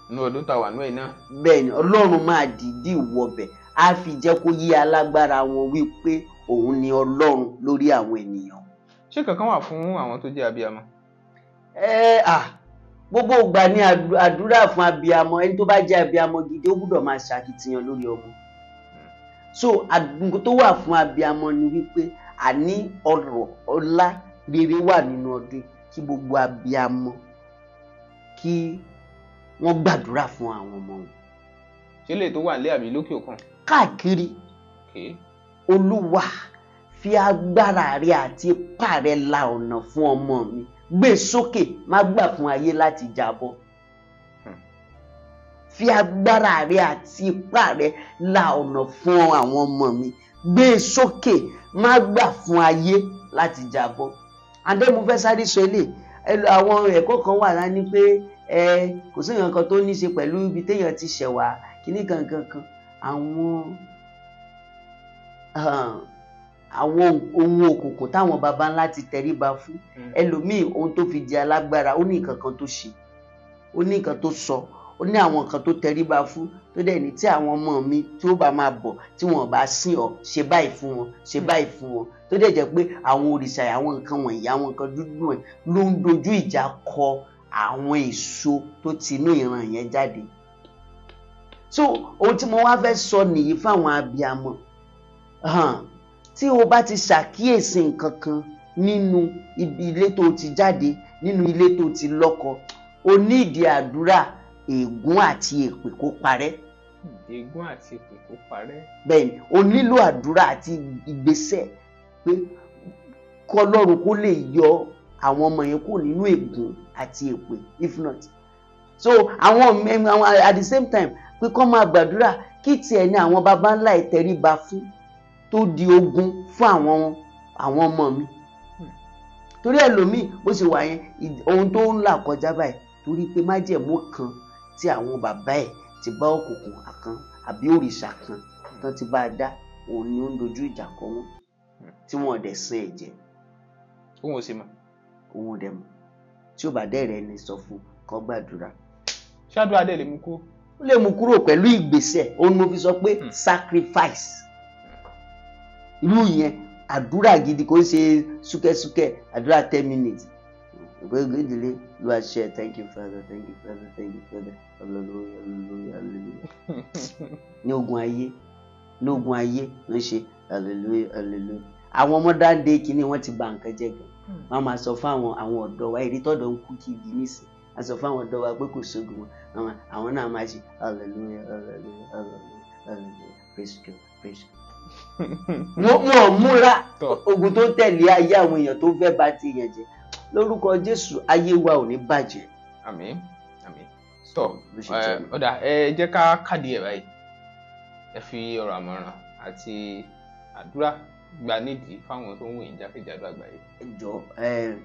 Speaker 2: inú ọdún tá a wà nú ẹ̀ náà.
Speaker 1: Bẹ́ẹ̀ ni Ọlọ́run máa dìídì wọbẹ̀ á fi jẹ́ kó yí alágbára wọn wípé òun ni Ọlọ́run lórí àwọn ènìyàn.
Speaker 2: ṣé kankan wà fún àwọn tó jẹ́ abiyamọ.
Speaker 1: Gbogbo ìgbà ni àdúrà fún abiyamọ. Ẹni tó bá jẹ́ abiyamọ gidi ó gbọ́dọ̀ máa ṣàkitiyan lórí ọmọ. So àdúgbò tó wà fún abiyamọ ni wípé àní ọrọ̀ ọlá rere wà nínú ọdún kí gbogbo abiyamọ kí wọ́n gbàdúrà fún àwọn ọmọ wọn.
Speaker 2: ṣé lè tó wà nílé àbí lókè òkun.
Speaker 1: Káàkiri. Olúwa fi agbára rẹ àti ipá rẹ la ọ̀nà fún ọmọ mi. Gbé sókè, má gbà fún ayé láti jábọ́. Fi agbára rẹ àti ipá rẹ la ọ̀nà fún àwọn ọmọ mi. Gbé sókè, má gbà fún ayé láti jábọ́. Àndé mo fẹ́ sáré sọ ilé àwọn ẹ̀kọ́ kan wà láni pé kò sí nǹkan tó ní ṣe pẹ̀lú ibi téèyàn ti ṣẹ̀ wá kíní kankan àwọn ohun òkùnkùn táwọn baba ńlá ti tẹríba fún. Ẹlòmíì ohun tó fi di alágbára ó ní nǹkan kan tó ṣe, ó ní nǹkan tó sọ, ó ní àwọn nǹkan tó tẹríba fún tó dẹ̀ ní tí àwọn ọmọ mi tí ó bá máa bọ̀ tí wọ́n bá sìn ọ́ ṣe báyìí fún wọn, ṣe báyìí fún wọn, tó dẹ̀ jẹ́ pé àwọn òrìṣà àwọn nǹkan wọ̀nyí àwọn nǹkan dúdú ẹ̀ ló ń dojú ìjà kọ àwọn èso tó ti inú ìran yẹn jáde. So ohun tí mo wá fẹ́ sọ nìyí fáwọn abiyamọ. Tí o bá ti ṣàkíyèsí nǹkan kan nínú ilé tó ti jáde, nínú ilé tó ti lọ́kọ, o ní ìdí àdúrà ègún àti èpè kó parẹ́.
Speaker 2: ègún àti èpè kó parẹ́.
Speaker 1: Bẹ́ẹ̀ni o nílò àdúrà àti ìgbésẹ̀ pé k'Ọlọ́run kó lè yọ àwọn ọmọ yẹn kúrò nínú ègún àti èpè if not. So àwọn at the same time pé kó máa gbàdúrà kí tiẹ̀ ní àwọn baba ńlá ìtẹríba fún tó di ogun fún àwọn ọmọ mi. Torí ẹlòmíì bó ṣe wà yẹn ohun tó ń là kọjá báyìí torí pé májẹ̀mú kan tí àwọn bàbá ẹ̀ ti bá òkùnkùn kan àbí òrìṣà kan tán ti bá a dá òun ni ó ń dojú ìjà kọ wọn tí wọn dẹ̀ san ẹ̀jẹ̀.
Speaker 2: òun ò sì mọ̀.
Speaker 1: òun ò dẹ̀ mọ̀ tí ó bá dẹ̀rẹ̀ ẹni sọ fún kó gbàdúrà.
Speaker 2: ṣáàdùn adé lè mú kúrò.
Speaker 1: ó lè mú kúrò pẹ̀lú ìgbésẹ̀ òun mo fi sọ pé sacrifice. irú yẹn àdúrà gidi kò ń ṣe súkẹ́súkẹ́ àdúrà 10 minutes. ìgbẹ́gbẹ́dìlé ló wá ṣe thank you father thank you father thank you father hallelujah hallelujah hallelujah. ní ogun ayé ló ń ṣe hallelujah hallelujah. àwọn ọmọ dáńdé kìíní wọ́n ti bà nǹkan jẹ́ gan. wọ́n máa sọ fún àwọn ọ̀dọ́ wa èrí tọ́dọ̀ ń kú kí ibi nísìn a sọ fún àwọn ọ̀dọ́ wa pé kò sógun wọn àwọn náà máa ṣe hallelujah hallelujah hallelujah hallelujah praise God praise God. wọ́n múra ogun tó tẹ̀lé ayé àwọn èèyàn tó fẹ́ bá ti yẹn jẹ́ lórúkọ Jésù ayé wa ò ní bàjẹ́.
Speaker 2: àmín àmín. tọ ọ̀dà ẹ jẹ́ ká kàdí ẹ̀ báyìí ẹ fi ọ̀rọ̀ àmọ̀ràn àti àdúrà gbà nídìí fáwọn tó ń wò yín jákèjádò àgbáyé.
Speaker 1: ẹ jọ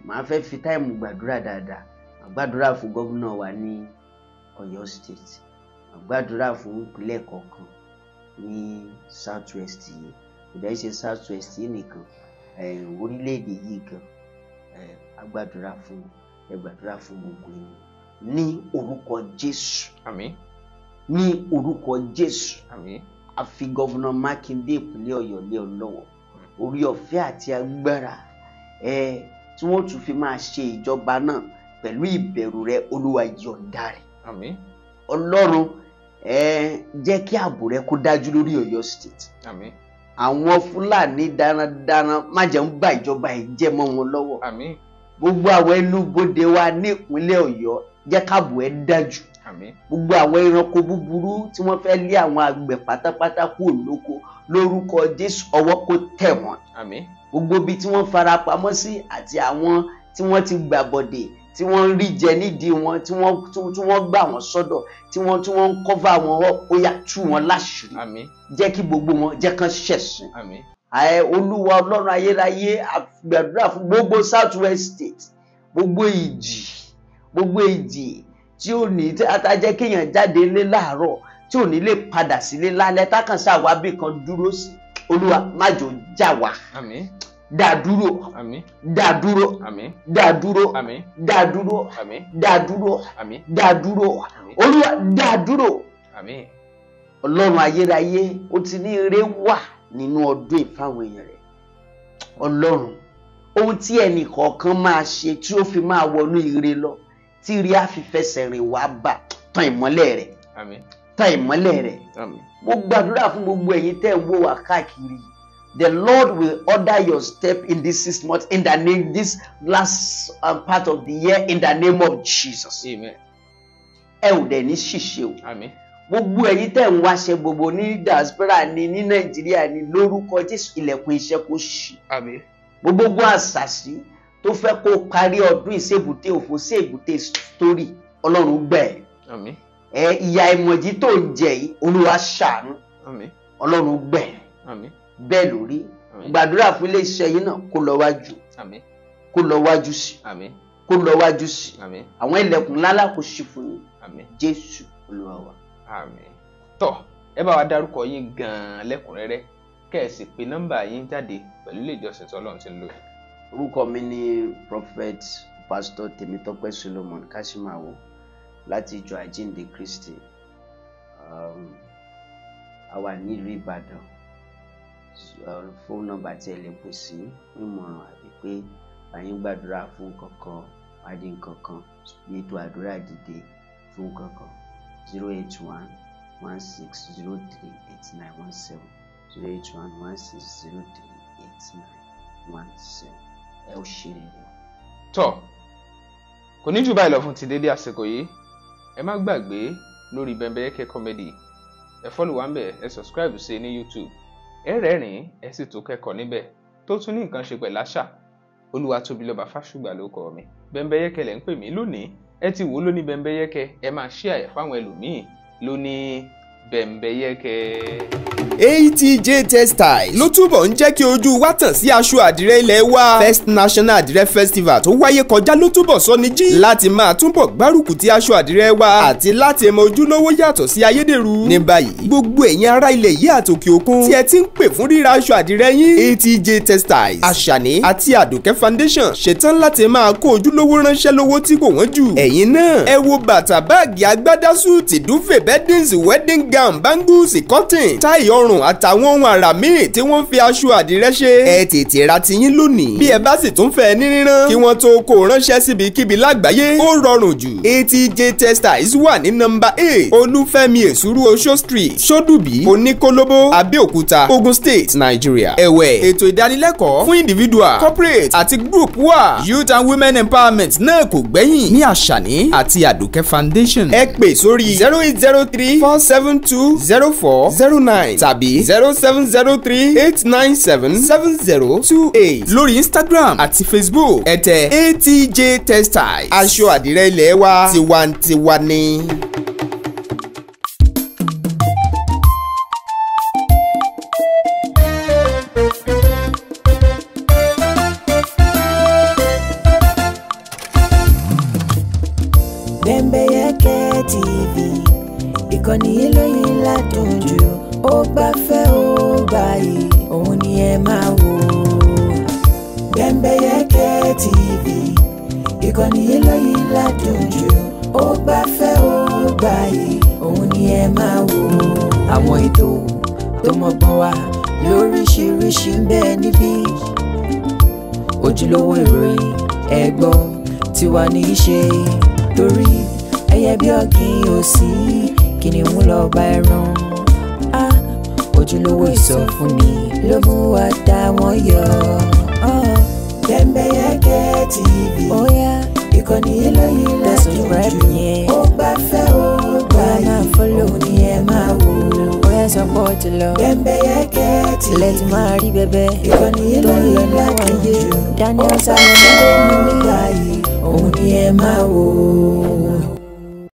Speaker 1: màá fẹ́ fi táìmù gbàdúrà dáadáa àgbàdúrà fún gómìnà wa ní Ọ̀yọ́ state àgbàdúrà fún ìpínlẹ̀ kọ̀ọ̀kan ní south west yìí kò dẹ́ ṣe south west yìí nìkan orílẹ̀-èdè yìí gan àgbàdúrà fún gbogbo yín ní orúkọ Jésù.
Speaker 2: àmín.
Speaker 1: ní orúkọ Jésù.
Speaker 2: àmín.
Speaker 1: a fi gọ́vùnà Mákindé ìpínlẹ̀ Ọ̀yọ́ lé ọ lọ́wọ́ orí ọ̀fẹ́ àti agbára tí wọ́n tún fi máa ṣe ìjọba náà pẹ̀lú ìbẹ̀rù rẹ Olúwa yọ̀ǹda rẹ̀.
Speaker 2: Àmín.
Speaker 1: Ọlọ́run jẹ́ kí ààbò rẹ kó dájú lórí Ọ̀yọ́ state.
Speaker 2: Àmín.
Speaker 1: Àwọn Fúlàní darandaran má jẹ́ ń gba ìjọba ẹ̀ jẹ́ mọ́ wọn lọ́wọ́.
Speaker 2: Àmín.
Speaker 1: Gbogbo àwọn ẹnubodè wa ní ìpínlẹ̀ Ọ̀yọ́ jẹ́ káàbò ẹ̀ dájú.
Speaker 2: Àmín.
Speaker 1: Gbogbo àwọn ẹranko búburú tí wọ́n fẹ́ lé àwọn àgbẹ̀ pátápátá kúrò lóko lórúkọ Jésù ọwọ́ kó tẹ̀ wọ́n.
Speaker 2: Àmín.
Speaker 1: Gbogbo ibi tí wọ́n fara pamọ́ sí àti àwọn tí wọ́n ti gbàbọ̀dè tí wọ́n ń rí jẹ nídìí wọn tí wọ́n gbà wọ́n sọ́dọ̀ tí wọ́n ń kọ́fà wọn ó yá tú wọn láṣìírí.
Speaker 2: Àmín.
Speaker 1: Jẹ́ kí gbogbo wọn jẹ́ kán ṣẹ̀sìn.
Speaker 2: Àmín.
Speaker 1: Olúwa Ọlọ́run ayérayé àgbàdúrà fún gbogbo South West State gbogbo ìjì tí ò ní atajẹ́ kéèyàn jáde ilé láàárọ̀ tí ò ní lè padà sílé lálẹ́ tákàn ṣàwábì kan dúró sí Olúwa má jò já wa.
Speaker 2: Àmín.
Speaker 1: Dá dúró.
Speaker 2: Àmín.
Speaker 1: Dá dúró.
Speaker 2: Àmín.
Speaker 1: Dá dúró.
Speaker 2: Àmín.
Speaker 1: Dá dúró.
Speaker 2: Àmín.
Speaker 1: Dá dúró.
Speaker 2: Àmín.
Speaker 1: Dá dúró.
Speaker 2: Àmín.
Speaker 1: Olúwa dá dúró.
Speaker 2: Àmín.
Speaker 1: Ọlọ́run ayérayé ó ti ní ire wà nínú ọdún ìfáwọn èèyàn rẹ̀. Ọlọ́run ohun tí ẹnì kọ̀ọ̀kan máa ṣe tí ó fi máa wọnú ire lọ tí ire á fi fẹsẹ̀ rìn wá bá tàn ìmọ́lẹ̀ rẹ̀.
Speaker 2: Àmín.
Speaker 1: Tàn ìmọ́lẹ̀ rẹ̀.
Speaker 2: Àmín.
Speaker 1: Mo gbàdúrà fún gbogbo ẹ̀yin tẹ́ ń wò wá káàkiri. The Lord will order your step in this 6 months in the name, this last part of the year in the name of Jesus.
Speaker 2: Amen.
Speaker 1: Ẹ ò dẹ̀ ní ṣìṣe o.
Speaker 2: Àmín.
Speaker 1: Gbogbo ẹ̀yin tẹ́ ń wáṣẹ gbogbo ní diaspora ní Nàìjíríà ní lórúkọ Jésù ilẹ̀kùn iṣẹ́ kó ṣí.
Speaker 2: Àmín.
Speaker 1: Gbogbo àṣàṣì tó fẹ́ kó parí ọdún ìṣèbùté òfò sí èbùté story Ọlọ́run gbẹ̀.
Speaker 2: Àmín.
Speaker 1: Ìyà ìmọ̀jì tó ń jẹ yìí Olúwa ṣàánú.
Speaker 2: Àmín.
Speaker 1: Ọlọ́run gbẹ̀.
Speaker 2: Àmín.
Speaker 1: Bẹ́ẹ̀ lórí gbàdúrà fún iléeṣẹ́ yìí náà kó lọ wájú.
Speaker 2: Àmín.
Speaker 1: Kó lọ wájú sí.
Speaker 2: Àmín.
Speaker 1: Kó lọ wájú sí.
Speaker 2: Àmín.
Speaker 1: Àwọn ilẹ̀kùn ńláńlá kó ṣí fún yín.
Speaker 2: Àmín.
Speaker 1: Jésù Olúwa wa.
Speaker 2: Àmín. Tọ́ ẹ bá wa dárúkọ yín gan-an lẹ́kùnrẹ́rẹ́ kẹ́ ẹ sì pe nọ́mbà yín jáde pẹ̀lú ilé ìjọsìn tí Ọlọ́run ti ń lò.
Speaker 1: Orúkọ mi ni Prophet Pastor Tèmítọ́pẹ́ Solomon Kashimawo láti ìjọ Àjíǹde Kristi. A wà nílùú Ìbàdàn. Fóònù nọ́mbà tí ẹ lè pè sí ìmọ̀ràn àbí pé àyín gbàdúrà fún kankan wádìí nkankan bí ètò àdúrà dìde fún kankan 08116038917 08116038917 ẹ ó ṣe rere.
Speaker 2: Tọ́ kò ní jù báyìí lọ fún ti dédé àsìkò yìí ẹ má gbàgbé lórí Bembeyeke Comedy ẹ follow wa ńbẹ̀ ẹ subscribe sí ní YouTube ẹ rẹ́rìn ẹ sì tó kẹ́kọ̀ọ́ níbẹ̀ tó tún ní nǹkan ṣe pẹ̀lú àṣà. Olúwatóbilọ́ba Fásùgbà ló kọ mi Bembeyeke lẹ́ ń pè mí lónìí ẹ ti wò lóní Bembeyeke ẹ máa share fáwọn ẹlòmíì lóní Bembeyeke.
Speaker 4: ATJ Textiles ló túbọ̀ ń jẹ́ kí ojú wa tàn sí aṣọ àdìrẹ ilẹ̀ wa. First National Àdìrẹ Festival tó wáyé kọjá ló túbọ̀ sọ ní jí láti máa túbọ̀ gbárùkù ti aṣọ àdìrẹ wa àti láti mọ ojúlówó yàtọ̀ sí ayédèrú. Ní báyìí gbogbo ẹ̀yin ará ilẹ̀ yìí àtòkè òkun tí ẹ ti ń pè fún ríra aṣọ àdìrẹ yín ATJ Textiles Àṣàní àti Àdùkẹ́ Foundation ṣetán láti máa kó ojúlówó ránṣẹ́ lówó tí kò wọ́n jù. Ẹ̀yin náà ẹ wo bàtà báàgì agbádá súùtì dúfè beddings wedding gown bangles cotton táì ọrùn àtàwọn ohun àrà míì tí wọ́n fi aṣọ àdìrẹ ṣe. Ẹ tètè ra tiyín lónìí. Bí ẹ bá sì tún fẹ́ ní rírán kí wọ́n tó kó ránṣẹ́ síbikíbi lágbàáyé ó rọrùn jù. ATJ Textiles wà ní nọ́mbà 8 Olúfẹ́mi Èsúrú Oṣó Street Ṣódùbí Oníkólóbó Abẹ́òkúta Ogun State Nigeria. Ẹ̀wẹ̀ ètò ìdánilẹ́kọ̀ọ́ fún individual corporate àti group wà. Youth and Women Empowerment náà kò gbẹ́yìn ní Àṣàní àti Àdùkẹ́ Foundation. Ẹ pè sórí 0803-472-0409 tàbí 0703-897-7028 lórí Instagram àti Facebook ẹ tẹ̀ ATJ Textiles aṣọ àdìrẹ ilẹ̀ wa tiwantiwa ni.
Speaker 5: Bembeyeke TV ìkànnì ìlóyìn ládùn jù ó gbafẹ́ ó gbààyè òun ni ẹ máa wò. Bembeyeke TV ìkànnì ìlóyìn ládùn jù ó gbafẹ́ ó gbààyè òun ni ẹ máa wò. Àwọn ètò tó mọ́gbọ́n wá lóríṣiríṣi ń bẹ níbí ojúlówó ìròyìn ẹ gbọ́ tiwa ní í ṣe torí ẹyẹ bí ọ̀gìn ò sí kìnìún lọ bá ẹran ojúlówó ìsọfúnni ló mú wa dá wọn yọ. Bembeyeke TV ìkànnì eléyìí ládùn ó gbafẹ́ ó gbàyè òun ni ẹ máa wò. Oya support lọ Bembeyeke TV lẹ́tí máa rí bẹ́bẹ́ ìkànnì eléyìí ládùn Daniel Salomon ó gbàyè òun ni ẹ máa wò.